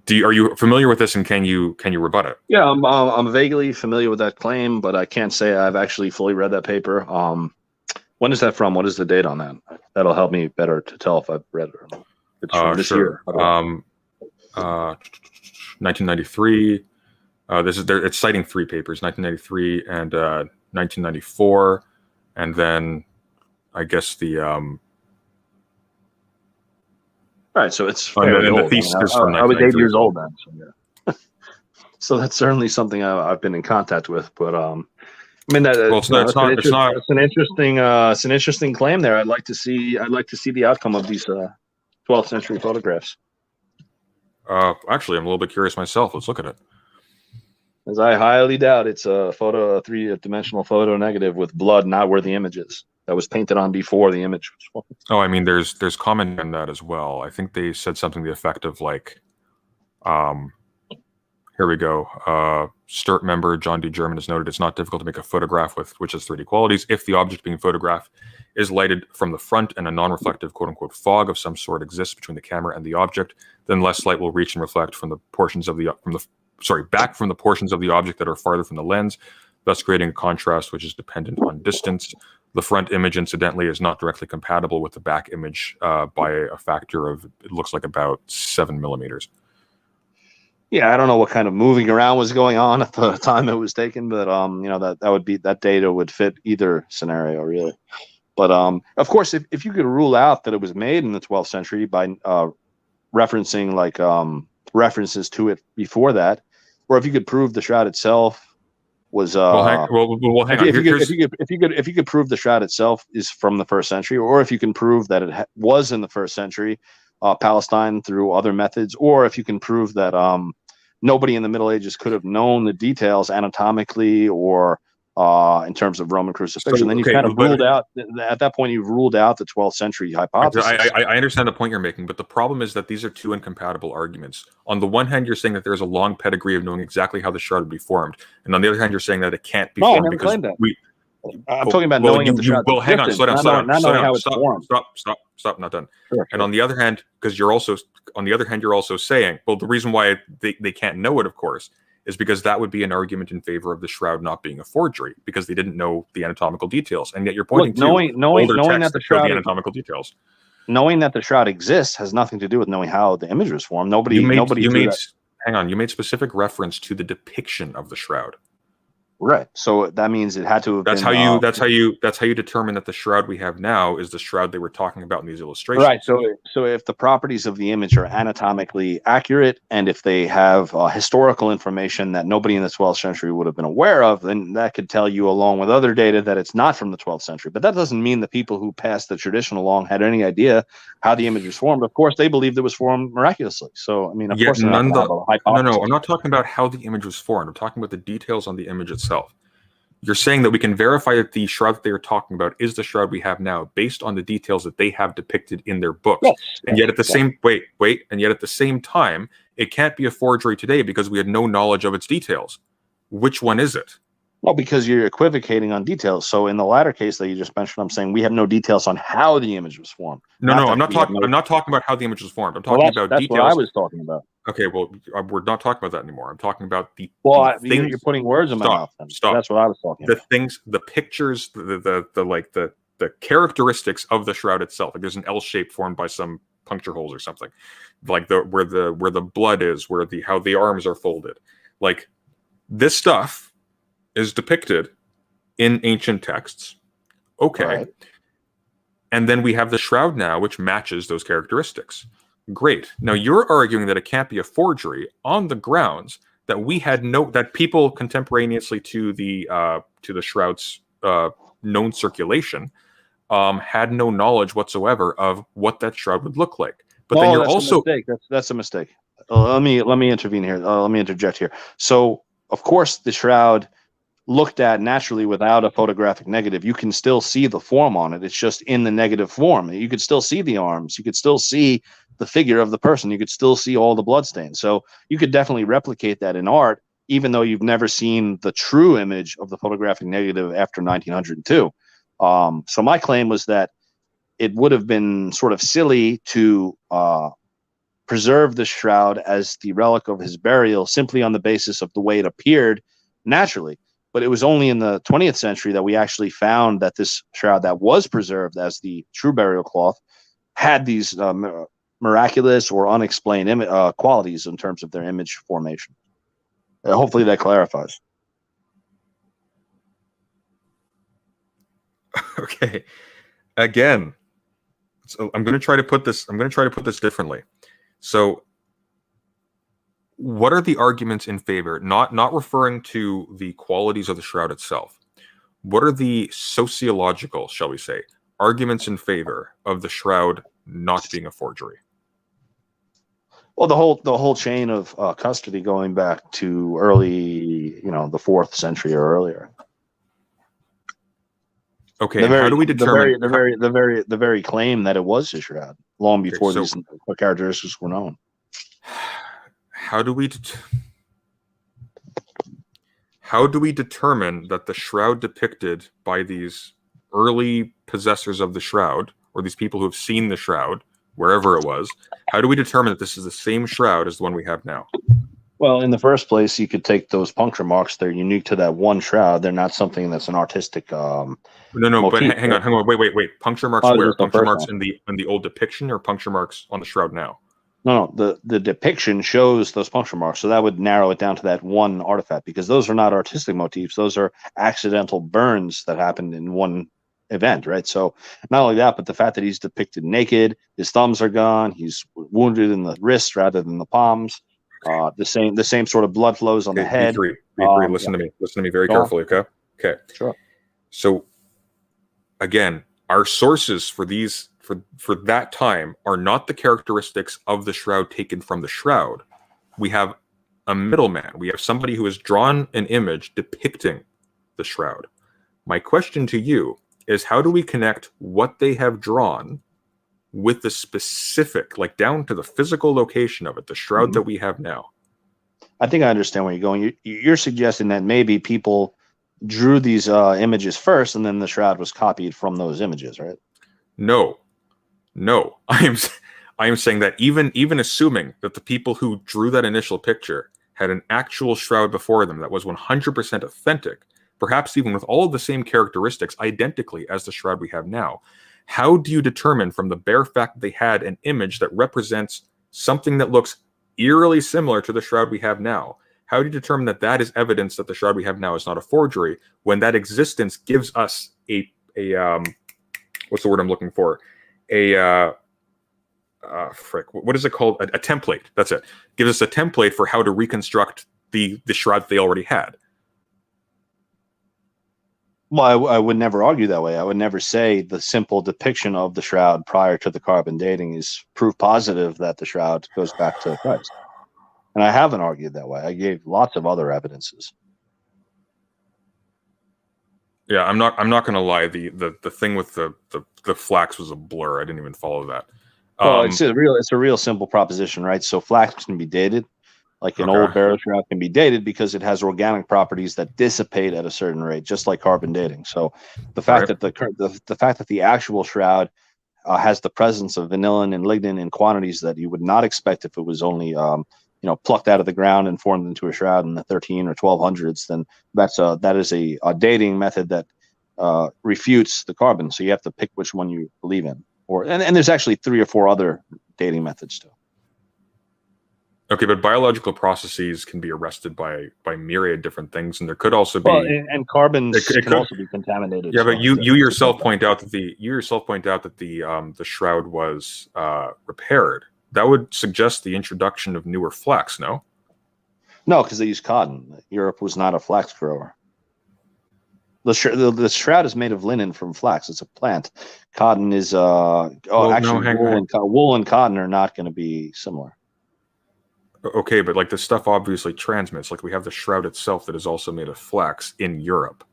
Are you familiar with this, and can you rebut it? Yeah, I'm vaguely familiar with that claim, but I can't say I've actually fully read that paper. When is that from? What is the date on that? That'll help me better to tell if I've read it or not. It's from this year. 1993. It's citing three papers: 1993 and 1994, and then I guess the Right, so it's fairly old. I was 8 years old then, so yeah. So that's certainly something I've been in contact with. But I mean, it's an interesting claim there. I'd like to see the outcome of these 12th century photographs. Actually, I'm a little bit curious myself. Let's look at it. As I highly doubt it's a three-dimensional photo negative with blood not where the image is. That was painted on before the image was formed. Oh, I mean, there's comment on that as well. I think they said something to the effect of like, here we go. Sturt member John D. German has noted it's not difficult to make a photograph which has 3D qualities if the object being photographed is lighted from the front and a non-reflective quote-unquote fog of some sort exists between the camera and the object. Then less light will reach and reflect from the portions of back from the portions of the object that are farther from the lens, thus creating a contrast which is dependent on distance. The front image, incidentally, is not directly compatible with the back image by a factor of, it looks like about 7 millimeters. Yeah, I don't know what kind of moving around was going on at the time it was taken, but you know, that would be, that data would fit either scenario really. But of course, if you could rule out that it was made in the 12th century by referencing like references to it before that, or if you could prove the shroud itself was well, hang on. if you could prove the shroud itself is from the first century, or if you can prove that it was in the first century, Palestine through other methods, or if you can prove that nobody in the Middle Ages could have known the details anatomically or in terms of Roman crucifixion, then you've kind of ruled out, at that point, you've ruled out the 12th century hypothesis. I understand the point you're making, but the problem is that these are two incompatible arguments. On the one hand, you're saying that there's a long pedigree of knowing exactly how the shroud would be formed, and on the other hand, you're saying that it can't be formed because I'm talking about knowing if the shroud. Well, hang on, slow down, stop, not done. Sure. And on the other hand, because you're also saying, well, the reason why they can't know it, of course, is because that would be an argument in favor of the shroud not being a forgery, because they didn't know the anatomical details, and yet you're pointing to knowing that the shroud, the anatomical details. Knowing that the shroud exists has nothing to do with knowing how the image was formed. Hang on, you made specific reference to the depiction of the shroud. Right. So that means it had to have that's how you determine that the shroud we have now is the shroud they were talking about in these illustrations. Right. So if the properties of the image are anatomically accurate, and if they have historical information that nobody in the 12th century would have been aware of, then that could tell you, along with other data, that it's not from the 12th century. But that doesn't mean the people who passed the tradition along had any idea how the image was formed. Of course, they believed it was formed miraculously. So, I mean, of course, no, I'm not talking about how the image was formed. I'm talking about the details on the image itself. You're saying that we can verify that the shroud that they are talking about is the shroud we have now based on the details that they have depicted in their books. Yes, and yet at the same time, it can't be a forgery today because we had no knowledge of its details. Which one is it? Well, because you're equivocating on details. So in the latter case that you just mentioned, I'm saying we have no details on how the image was formed. I'm not talking about how the image was formed. I'm talking about details. That's what I was talking about. Okay, well, we're not talking about that anymore. I'm talking about the things. You're putting words in my mouth. Stop. That's what I was talking about. The things, the pictures, the characteristics of the shroud itself. Like there's an L shape formed by some puncture holes or something, like where the blood is, how the arms are folded. Like this stuff is depicted in ancient texts. Okay. Right. And then we have the shroud now, which matches those characteristics. Great. Now you're arguing that it can't be a forgery on the grounds that that people contemporaneously to the shroud's known circulation had no knowledge whatsoever of what that shroud would look like. But then you're also that's a mistake. Let me intervene here. Let me interject here. So of course the shroud looked at naturally without a photographic negative, you can still see the form on it. It's just in the negative form. You could still see the arms. You could still see the figure of the person. You could still see all the bloodstains. So you could definitely replicate that in art, even though you've never seen the true image of the photographic negative after 1902. So my claim was that it would have been sort of silly to preserve the shroud as the relic of his burial simply on the basis of the way it appeared naturally. But it was only in the 20th century that we actually found that this shroud that was preserved as the true burial cloth had these miraculous or unexplained qualities in terms of their image formation. Hopefully that clarifies. Okay. Again, so I'm going to try to put this differently. So what are the arguments in favor, not referring to the qualities of the shroud itself? What are the sociological, shall we say, arguments in favor of the shroud not being a forgery? Well, the whole chain of custody going back to early, the 4th century or earlier. Okay, how do we determine the very claim that it was a shroud long before these characteristics were known? How do we determine that the shroud depicted by these early possessors of the shroud, or these people who have seen the shroud, wherever it was, how do we determine that this is the same shroud as the one we have now? Well, in the first place, you could take those puncture marks. They're unique to that one shroud. They're not something that's an artistic No, motif. But hang on, wait. Puncture marks where? Puncture marks in the old depiction, or puncture marks on the shroud now? No, the depiction shows those puncture marks, so that would narrow it down to that one artifact, because those are not artistic motifs; those are accidental burns that happened in one event, right? So not only that, but the fact that he's depicted naked, his thumbs are gone, he's wounded in the wrists rather than the palms. The same sort of blood flows on the Okay, head. V3, listen to me. Listen to me very carefully, okay? Okay. Sure. So again, our sources for these for that time are not the characteristics of the shroud taken from the shroud. We have a middleman. We have somebody who has drawn an image depicting the shroud. My question to you is, how do we connect what they have drawn with the specific, like down to the physical location of it, the shroud that we have now? I think I understand where you're going. You're suggesting that maybe people drew these images first, and then the shroud was copied from those images, right? No. I am saying that even assuming that the people who drew that initial picture had an actual shroud before them that was 100% authentic, perhaps even with all of the same characteristics identically as the shroud we have now, how do you determine from the bare fact that they had an image that represents something that looks eerily similar to the shroud we have now? How do you determine that that is evidence that the shroud we have now is not a forgery, when that existence gives us a what's the word I'm looking for? What is it called? A template. That's it. Gives us a template for how to reconstruct the shroud they already had. Well, I would never argue that way. I would never say the simple depiction of the shroud prior to the carbon dating is proof positive that the shroud goes back to Christ. And I haven't argued that way. I gave lots of other evidences. Yeah, I'm not going to lie. The thing with the flax was a blur. I didn't even follow that. Well, it's a real simple proposition, right? So flax can be dated, like an old barrel shroud can be dated because it has organic properties that dissipate at a certain rate, just like carbon dating. So the fact that the fact that the actual shroud has the presence of vanillin and lignin in quantities that you would not expect if it was only plucked out of the ground and formed into a shroud in the 13 or 1200s, then that is a dating method that refutes the carbon. So you have to pick which one you believe in. And there's actually 3 or 4 other dating methods too. Okay, but biological processes can be arrested by myriad different things, and there could also be and carbons can also be contaminated. Yeah, but you yourself point out that the shroud was repaired. That would suggest the introduction of newer flax, no? No, because they use cotton. Europe was not a flax grower. The shroud is made of linen from flax. It's a plant. Cotton is wool and cotton are not going to be similar. Okay, but like the stuff obviously transmits. Like we have the shroud itself that is also made of flax in Europe.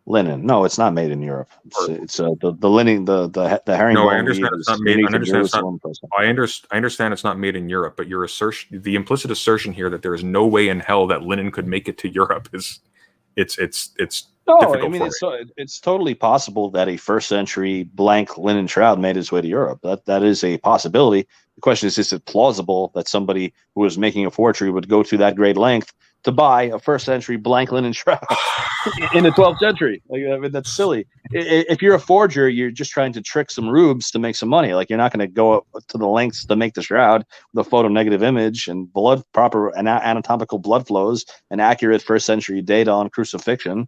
Linen? No, it's not made in Europe. It's the linen, the herringbone. No, I understand it's not made. I understand it's not made in Europe. But your assertion, the implicit assertion here that there is no way in hell that linen could make it to Europe is, it's. No, I mean it's totally possible that a first century blank linen shroud made its way to Europe. That is a possibility. The question is it plausible that somebody who was making a forgery would go to that great length to buy a first century blank linen shroud in the 12th century? Like, I mean, that's silly. If you're a forger, you're just trying to trick some rubes to make some money. Like, you're not going to go up to the lengths to make the shroud with a photo-negative image and proper anatomical blood flows and accurate first century data on crucifixion.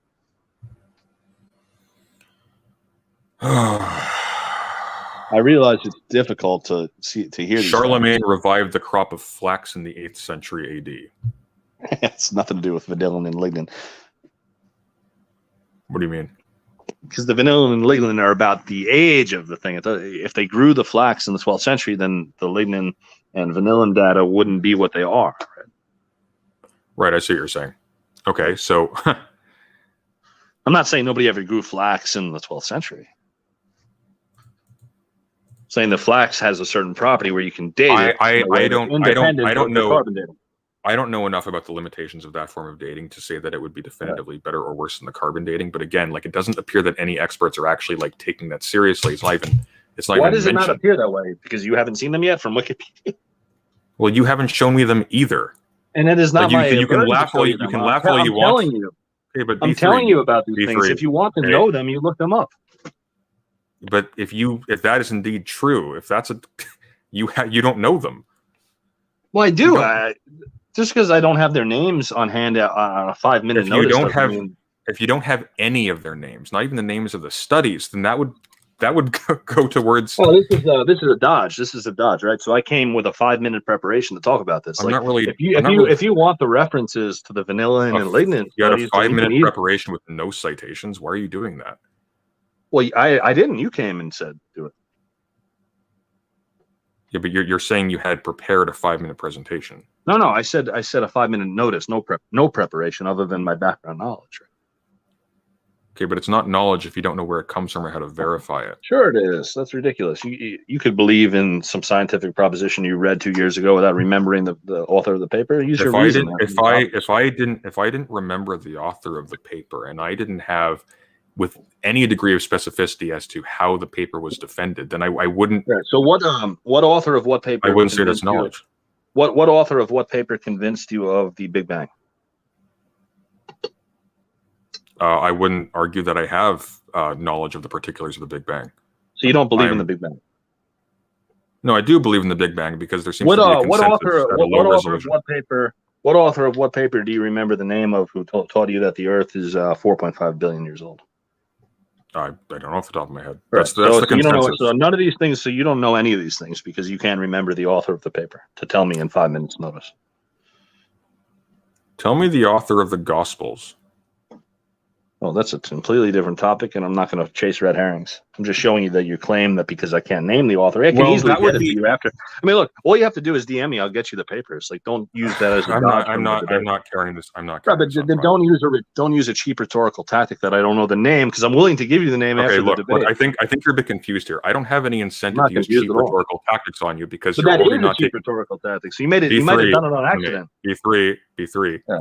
I realize it's difficult to hear. Charlemagne revived the crop of flax in the 8th century AD. It's nothing to do with vanillin and lignin. What do you mean? Because the vanillin and lignin are about the age of the thing. If they grew the flax in the 12th century, then the lignin and vanillin data wouldn't be what they are. Right, I see what you're saying. Okay, so I'm not saying nobody ever grew flax in the 12th century. Saying the flax has a certain property where you can date it. I don't know enough about the limitations of that form of dating to say that it would be definitively better or worse than the carbon dating. But again, like, it doesn't appear that any experts are actually like taking that seriously. It's not even. Why does it not appear that way? Because you haven't seen them yet from Wikipedia. Well, you haven't shown me them either. And it is not my. You can laugh all you want. Okay, but I'm telling you about these things. If you want to know them, you look them up. But if that is indeed true, if that's you don't know them. Well, I do. Just because I don't have their names on hand on a 5-minute notice doesn't mean... If you don't have any of their names, not even the names of the studies, then that would go towards. Oh, this is a dodge. This is a dodge, right? So I came with a 5-minute preparation to talk about this. I'm not really. If you want the references to the vanilla and lignin, you had a 5-minute preparation with no citations. Why are you doing that? Well, I didn't. You came and said do it. Yeah, but you're saying you had prepared a 5-minute presentation. No, I said a 5-minute notice, no preparation other than my background knowledge. Right? Okay, but it's not knowledge if you don't know where it comes from or how to verify it. Sure, it is. That's ridiculous. You could believe in some scientific proposition you read 2 years ago without remembering the author of the paper. Use your reason. If I didn't remember the author of the paper and I didn't have with any degree of specificity as to how the paper was defended, then I wouldn't. Right. So what author of what paper? I wouldn't say that's knowledge. What author of what paper convinced you of the Big Bang? I wouldn't argue that I have knowledge of the particulars of the Big Bang. So you don't believe in the Big Bang? No, I do believe in the Big Bang because there seems to be a consensus at a low resolution. What author of what paper do you remember the name of who taught you that the Earth is 4.5 billion years old? I don't know off the top of my head. Right. That's the consensus. You don't know, so none of these things. So you don't know any of these things because you can't remember the author of the paper to tell me in 5 minutes notice. Tell me the author of the Gospels. Well, that's a completely different topic, and I'm not going to chase red herrings. I'm just showing you that you claim that because I can't name the author, I can easily get it for you after. I mean, look, all you have to do is DM me. I'll get you the papers. Like, don't use that as a I'm not carrying this. I'm not. Right, but then don't use a cheap rhetorical tactic that I don't know the name because I'm willing to give you the name after the debate. Look, I think you're a bit confused here. I don't have any incentive to use cheap rhetorical tactics on you because you're already not cheap rhetorical tactics. So you made it. You might have done it on accident. B3. Yeah.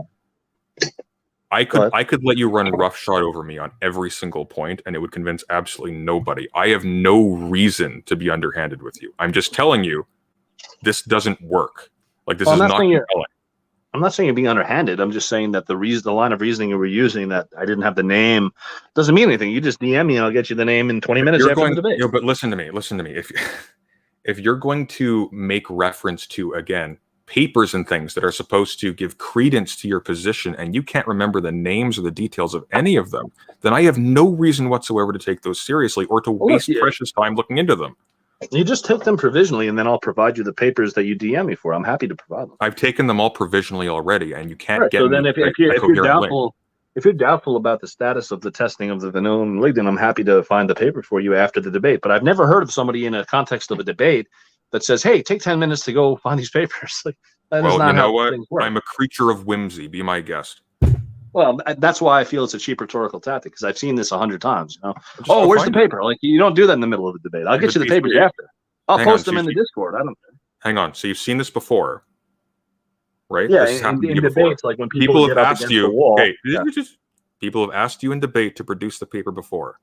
I could let you run roughshod over me on every single point, and it would convince absolutely nobody. I have no reason to be underhanded with you. I'm just telling you, this doesn't work. Like this is not compelling. I'm not saying you're being underhanded. I'm just saying that the line of reasoning you were using that I didn't have the name doesn't mean anything. You just DM me, and I'll get you the name in 20 minutes after the debate. But listen to me. If you're going to make reference to again papers and things that are supposed to give credence to your position and you can't remember the names or the details of any of them, then I have no reason whatsoever to take those seriously or to waste precious time looking into them. You just take them provisionally and then I'll provide you the papers that you DM me for. I'm happy to provide them. I've taken them all provisionally already and you can't get so then if you're doubtful about the status of the testing of the vanilla and lignin, I'm happy to find the paper for you after the debate. But I've never heard of somebody in a context of a debate that says, hey, take 10 minutes to go find these papers. Like, that is not how things work. I'm a creature of whimsy. Be my guest. Well, that's why I feel it's a cheap rhetorical tactic, because I've seen this 100 times. You know? Where's the paper? Like, you don't do that in the middle of the debate. I'll get you the papers after. I'll post them in the Discord. I don't care. Hang on. So you've seen this before, right? Yeah, in debates, like when people have asked you, people have asked you in debate to produce the paper before.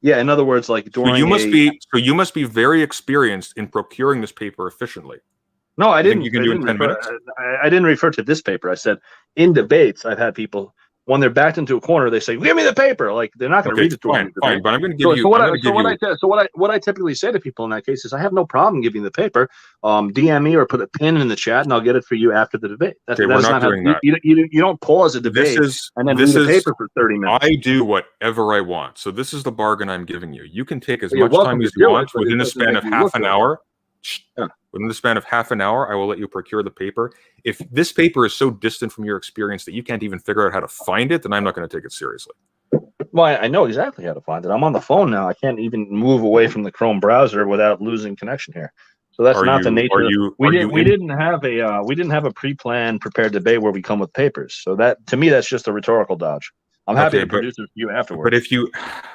Yeah, in other words, like during so you must be very experienced in procuring this paper efficiently. No, I didn't. You can do it in 10 minutes. I didn't refer to this paper. I said in debates, I've had people when they're backed into a corner, they say, "Give me the paper." Like they're not going to read it to me. Fine, but I'm going to give you. What I typically say to people in that case is, I have no problem giving the paper. DM me or put a pin in the chat, and I'll get it for you after the debate. We're not doing that. You don't pause a debate and then read the paper for 30 minutes. I do whatever I want. So this is the bargain I'm giving you. You can take as much time as you want within the span of half an hour. Within the span of half an hour, I will let you procure the paper. If this paper is so distant from your experience that you can't even figure out how to find it, then I'm not going to take it seriously. Well, I know exactly how to find it. I'm on the phone now. I can't even move away from the Chrome browser without losing connection here. So that's not the nature. We didn't have a pre-planned, prepared debate where we come with papers. So that, to me, that's just a rhetorical dodge. I'm happy to produce it for you afterwards. But if you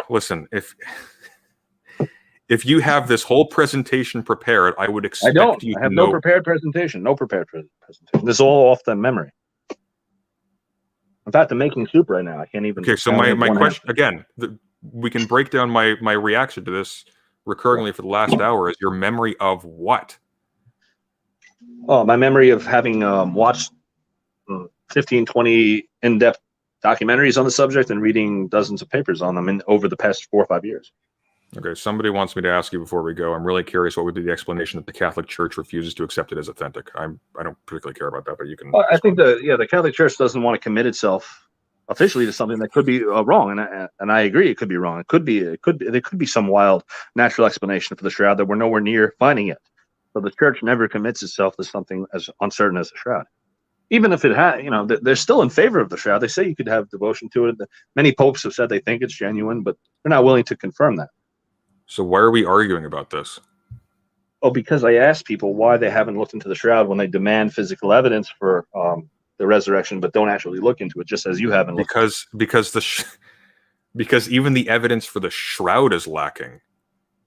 listen, if you have this whole presentation prepared, I would expect you to I have no prepared presentation. No prepared presentation. This is all off the memory. In fact, I'm making soup right now. I can't even. Okay, so my question again, we can break down my reaction to this recurringly for the last hour. Is your memory of what? Oh, my memory of having watched 15, 20 in-depth documentaries on the subject and reading dozens of papers on them over the past 4 or 5 years. Okay, somebody wants me to ask you before we go. I'm really curious what would be the explanation that the Catholic Church refuses to accept it as authentic. I don't particularly care about that, but you can. Well, I think the Catholic Church doesn't want to commit itself officially to something that could be wrong, and I agree it could be wrong. There could be some wild natural explanation for the shroud that we're nowhere near finding yet. So the church never commits itself to something as uncertain as the shroud. Even if it had, they're still in favor of the shroud. They say you could have devotion to it. Many popes have said they think it's genuine, but they're not willing to confirm that. So why are we arguing about this? Oh, because I asked people why they haven't looked into the shroud when they demand physical evidence for the resurrection, but don't actually look into it, just as you haven't. Because even the evidence for the shroud is lacking.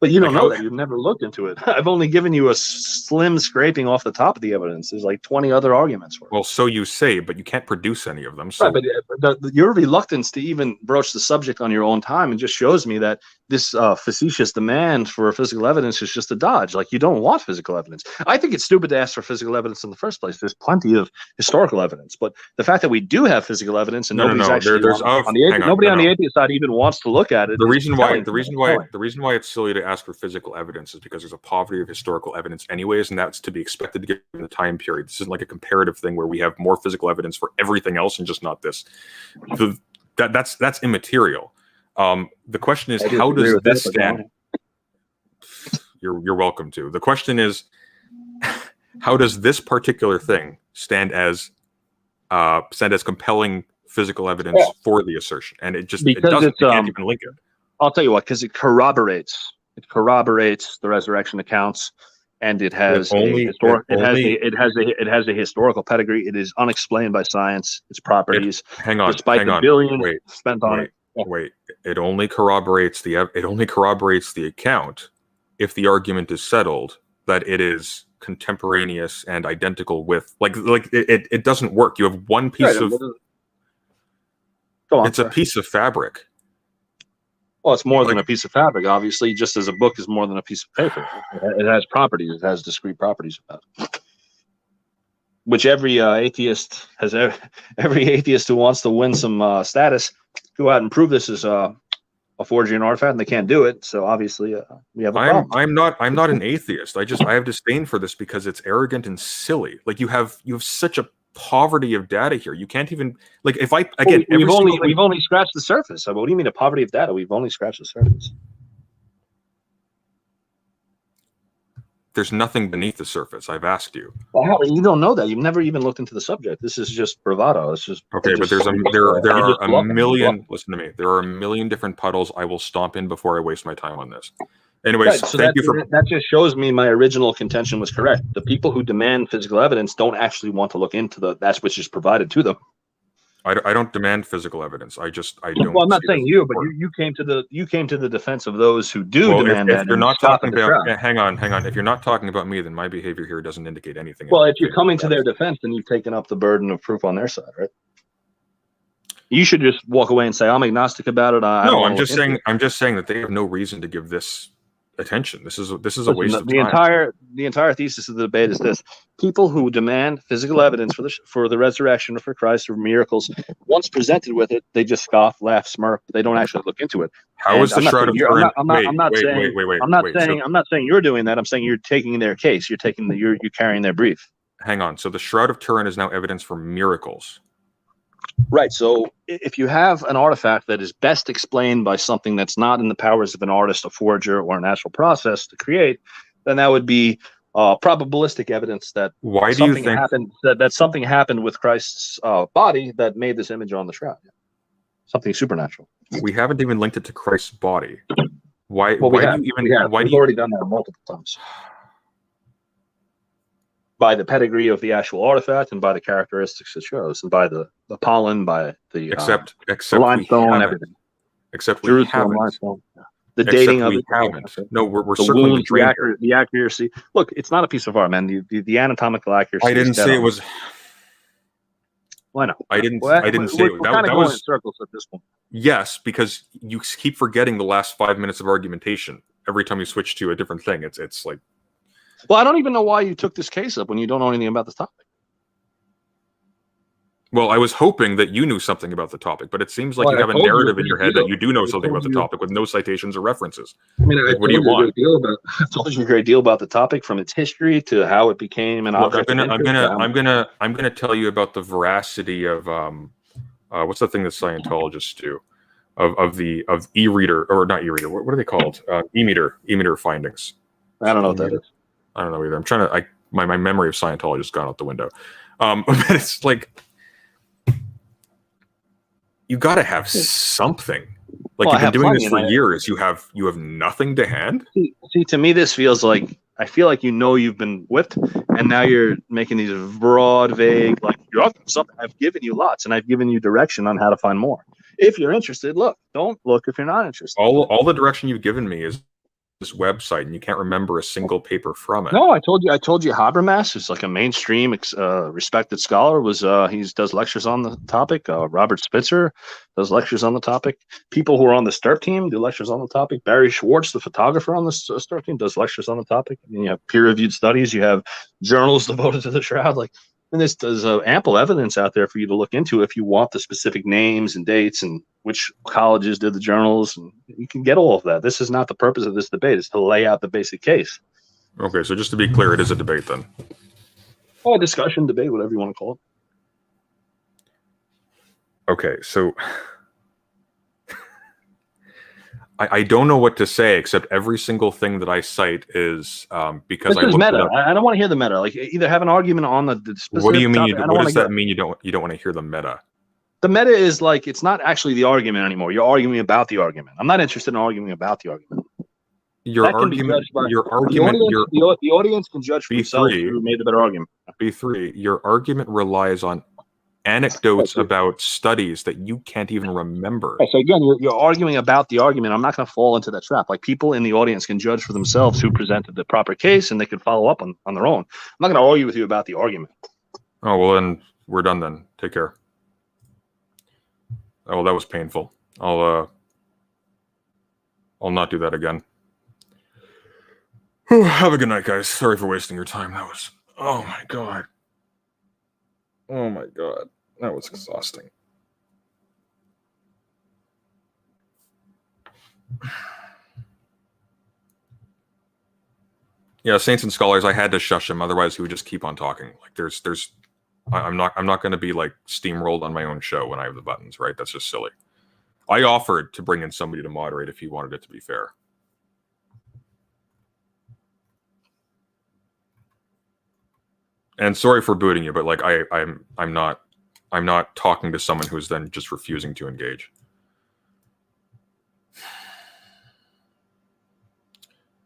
But you don't know that. You've never looked into it. I've only given you a slim scraping off the top of the evidence. There's like 20 other arguments for it. Well, so you say, but you can't produce any of them. So. Right, but your reluctance to even broach the subject on your own time, it just shows me that this facetious demand for physical evidence is just a dodge. Like, you don't want physical evidence. I think it's stupid to ask for physical evidence in the first place. There's plenty of historical evidence, but the fact that we do have physical evidence and nobody on the atheist side even wants to look at it. The reason why it's silly to ask for physical evidence is because there's a poverty of historical evidence anyways, and that's to be expected given the time period. This isn't like a comparative thing where we have more physical evidence for everything else and just not this. That's immaterial. The question is, how does this stand? You're welcome to. The question is, how does this particular thing stand as compelling physical evidence for the assertion? And it can't even link it. I'll tell you what, because it corroborates the resurrection accounts, and it has a historical pedigree. It is unexplained by science. Its properties, despite the billions spent on it. Wait, it only corroborates the account if the argument is settled that it is contemporaneous and identical with it doesn't work. You have one piece of a piece of fabric. Well, it's more than a piece of fabric, obviously, just as a book is more than a piece of paper. It has properties. It has discrete properties about it. Which every atheist who wants to win some status, go out and prove this is a forgery and artifact, and they can't do it. So obviously, we have a problem. I'm not an atheist. I have disdain for this because it's arrogant and silly. Like, you have such a poverty of data here. You can't even we've only scratched the surface. What do you mean a poverty of data? We've only scratched the surface. There's nothing beneath the surface. I've asked you. Well, how, you don't know that. You've never even looked into the subject. This is just bravado. It's just okay. But there are a million. Listen to me. There are a million different puddles I will stomp in before I waste my time on this. Anyways, so that just shows me my original contention was correct. The people who demand physical evidence don't actually want to look into that which is provided to them. I don't demand physical evidence. I don't. Well, I'm not saying you, but you came to the defense of those who do demand that. If you're not talking about, hang on. If you're not talking about me, then my behavior here doesn't indicate anything. Well, if you're coming to their defense, then you've taken up the burden of proof on their side, right? You should just walk away and say, I'm agnostic about it. I'm just saying that they have no reason to give this attention. This is a waste of time. The entire thesis of the debate is this: people who demand physical evidence for the resurrection or for Christ or miracles, once presented with it, they just scoff, laugh, smirk. But they don't actually look into it. How is the Shroud of Turin? I'm not saying you're doing that. I'm saying you're taking their case. You're carrying their brief. Hang on. So the Shroud of Turin is now evidence for miracles. Right. So if you have an artifact that is best explained by something that's not in the powers of an artist, a forger, or a natural process to create, then that would be probabilistic evidence that something happened with Christ's body that made this image on the shroud. Something supernatural. We haven't even linked it to Christ's body. Why? Well, we've already done that multiple times. By the pedigree of the actual artifact and by the characteristics it shows, and by the pollen, by the except limestone and everything. Except we Jerusalem haven't. Limestone. The dating of it. No, we're circling wounds, the accuracy. Look, it's not a piece of art, man. The anatomical accuracy. I didn't say it was. Why not? I didn't say it. That was in circles at this point. Yes, because you keep forgetting the last 5 minutes of argumentation every time you switch to a different thing. It's like. Well, I don't even know why you took this case up when you don't know anything about this topic. Well, I was hoping that you knew something about the topic, but it seems like Well, you I have a told you a narrative in great your head deal. that you do know I something told about the you- topic with no citations or references. I mean, I Like, what do you told you a want? great deal about. I told you a great deal about the topic, from its history to how it became an Look, object of interest. I'm gonna tell you about the veracity of what's the thing that Scientologists do of e-reader, or not e-reader, what are they called? E-meter findings. I don't know what that E-meter. is. I don't know either. I'm trying to my memory of Scientology has gone out the window. But it's like you got to have something. Like, Well, I you've been have doing this plenty, for years. You have nothing to hand. See, to me, this feels like, I feel like you've been whipped, and now you're making these broad, vague, like, you're up to something. I've given you lots, and I've given you direction on how to find more. If you're interested, look. Don't look if you're not interested. All the direction you've given me is this website, and you can't remember a single paper from it. No, I told you Habermas, who's like a mainstream respected scholar, he does lectures on the topic. Robert Spitzer does lectures on the topic. People who are on the START team do lectures on the topic. Barry Schwartz, the photographer on the START team, does lectures on the topic. I mean, you have peer-reviewed studies, you have journals devoted to the shroud. Like, and there's ample evidence out there for you to look into if you want the specific names and dates and which colleges did the journals, and you can get all of that. This is not the purpose of this debate. It's to lay out the basic case. Okay, so just to be clear, it is a debate then. Oh, discussion, debate, whatever you want to call it. Okay, so I don't know what to say, except every single thing that I cite is because This I is looked meta. it up. I don't want to hear the meta. Like, either have an argument on the specific What do you mean? topic. What does that mean? You don't want to hear the meta? The meta is like, it's not actually the argument anymore. You're arguing about the argument. I'm not interested in arguing about the argument. Your argument. The audience can judge for themselves B3, who made the better argument. B3. Your argument relies on anecdotes about studies that you can't even remember. So again, you're arguing about the argument. I'm not going to fall into that trap. Like, people in the audience can judge for themselves who presented the proper case, and they can follow up on their own. I'm not going to argue with you about the argument. Oh, well, then we're done then. Take care. Oh, that was painful. I'll not do that again. Whew, have a good night, guys. Sorry for wasting your time. That was, oh my god. Oh my god. That was exhausting. Yeah, Saints and Scholars, I had to shush him, otherwise he would just keep on talking. Like, I'm not going to be like steamrolled on my own show when I have the buttons, right? That's just silly. I offered to bring in somebody to moderate if he wanted it to be fair. And sorry for booting you, but like I'm not talking to someone who's then just refusing to engage.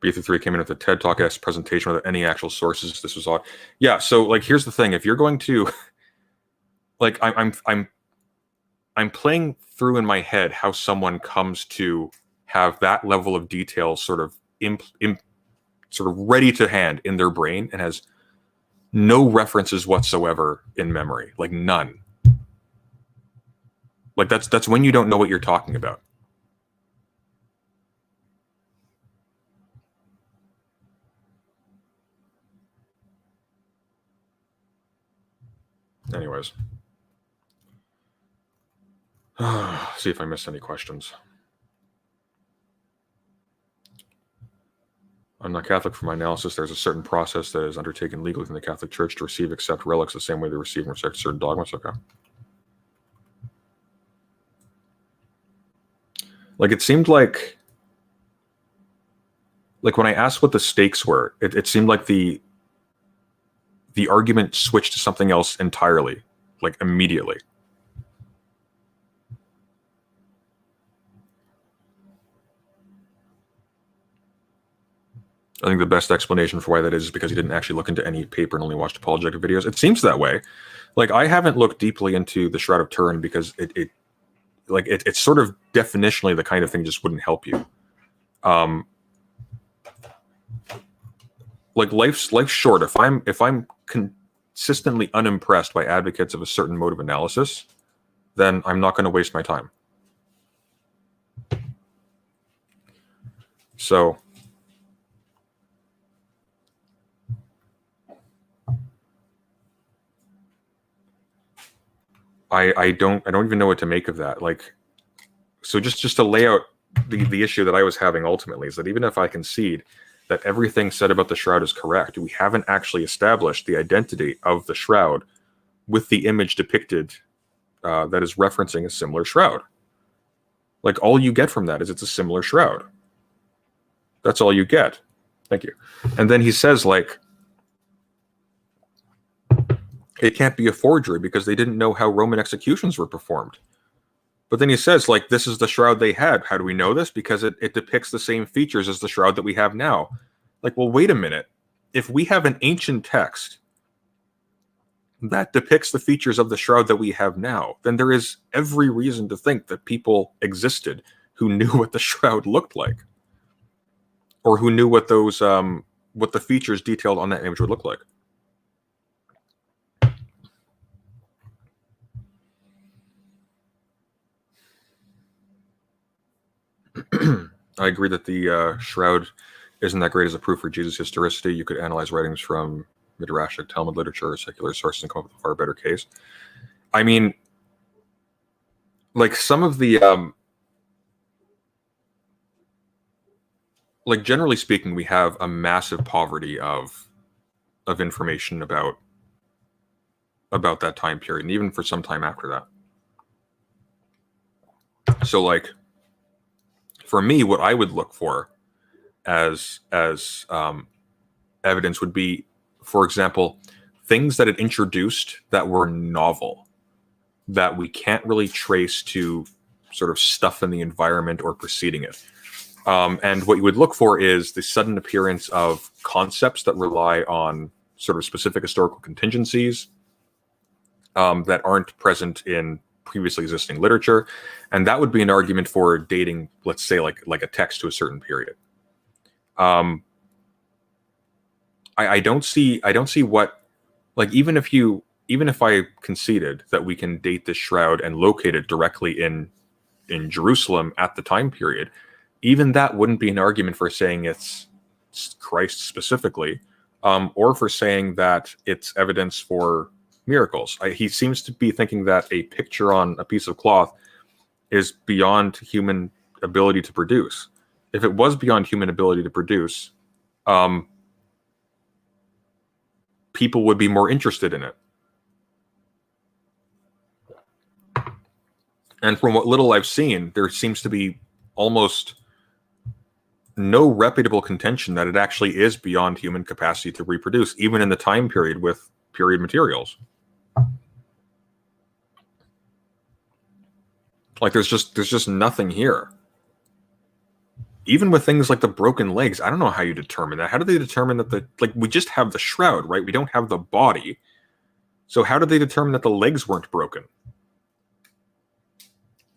B3 came in with a TED Talk-esque presentation without any actual sources. This was odd. Yeah, so like here's the thing: if you're going to, like, I'm playing through in my head how someone comes to have that level of detail sort of sort of ready to hand in their brain and has no references whatsoever in memory, like none. Like that's when you don't know what you're talking about. Anyways. See if I missed any questions. I'm not Catholic. For my analysis, there's a certain process that is undertaken legally within the Catholic Church to receive, accept relics the same way they receive and reject certain dogmas. Okay. Like, it seemed like when I asked what the stakes were, it seemed like the argument switched to something else entirely, like immediately. I think the best explanation for why that is because he didn't actually look into any paper and only watched apologetic videos. It seems that way. Like, I haven't looked deeply into the Shroud of Turin because it's sort of definitionally the kind of thing just wouldn't help you. Like, life's short. If I'm consistently unimpressed by advocates of a certain mode of analysis, then I'm not going to waste my time. So I don't even know what to make of that. Like, so just to lay out the issue that I was having ultimately is that even if I concede that everything said about the Shroud is correct, we haven't actually established the identity of the Shroud with the image depicted that is referencing a similar Shroud. Like, all you get from that is it's a similar Shroud. That's all you get. Thank you. And then he says, like, it can't be a forgery because they didn't know how Roman executions were performed. But then he says, like, this is the Shroud they had. How do we know this? Because it depicts the same features as the Shroud that we have now. Like, well, wait a minute. If we have an ancient text that depicts the features of the Shroud that we have now, then there is every reason to think that people existed who knew what the Shroud looked like, or who knew what those what the features detailed on that image would look like. I agree that the Shroud isn't that great as a proof for Jesus' historicity. You could analyze writings from Midrashic Talmud literature or secular sources and come up with a far better case. I mean, like, some of the like, generally speaking, we have a massive poverty of information about that time period, and even for some time after that. So, like, for me, what I would look for as evidence would be, for example, things that it introduced that were novel, that we can't really trace to sort of stuff in the environment or preceding it. And what you would look for is the sudden appearance of concepts that rely on sort of specific historical contingencies that aren't present in previously existing literature. And that would be an argument for dating, let's say, like a text to a certain period. I don't see what, like, even if I conceded that we can date this Shroud and locate it directly in Jerusalem at the time period, even that wouldn't be an argument for saying it's Christ specifically, or for saying that it's evidence for miracles. He seems to be thinking that a picture on a piece of cloth is beyond human ability to produce. If it was beyond human ability to produce, people would be more interested in it. And from what little I've seen, there seems to be almost no reputable contention that it actually is beyond human capacity to reproduce, even in the time period with period materials. Like, there's just nothing here. Even with things like the broken legs, I don't know how you determine that. How do they determine that we just have the Shroud, right? We don't have the body. So how did they determine that the legs weren't broken?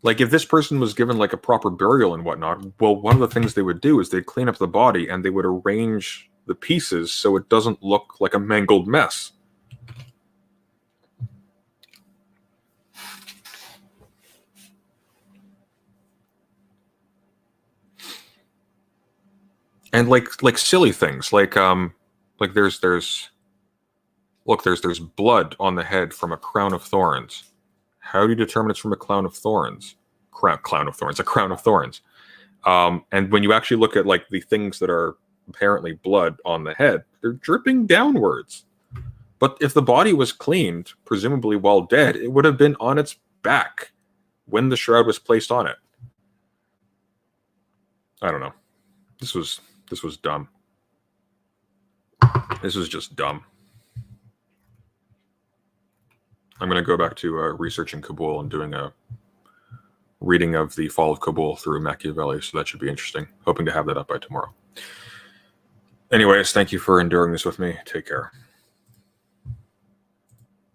Like, if this person was given like a proper burial and whatnot, well, one of the things they would do is they'd clean up the body and they would arrange the pieces so it doesn't look like a mangled mess. And like silly things, like there's blood on the head from a crown of thorns. How do you determine it's from a crown of thorns? A crown of thorns. And when you actually look at like the things that are apparently blood on the head, they're dripping downwards. But if the body was cleaned, presumably while dead, it would have been on its back when the Shroud was placed on it. I don't know. This was dumb. This was just dumb. I'm going to go back to researching Kabul and doing a reading of the Fall of Kabul through Machiavelli, so that should be interesting. Hoping to have that up by tomorrow. Anyways, thank you for enduring this with me. Take care.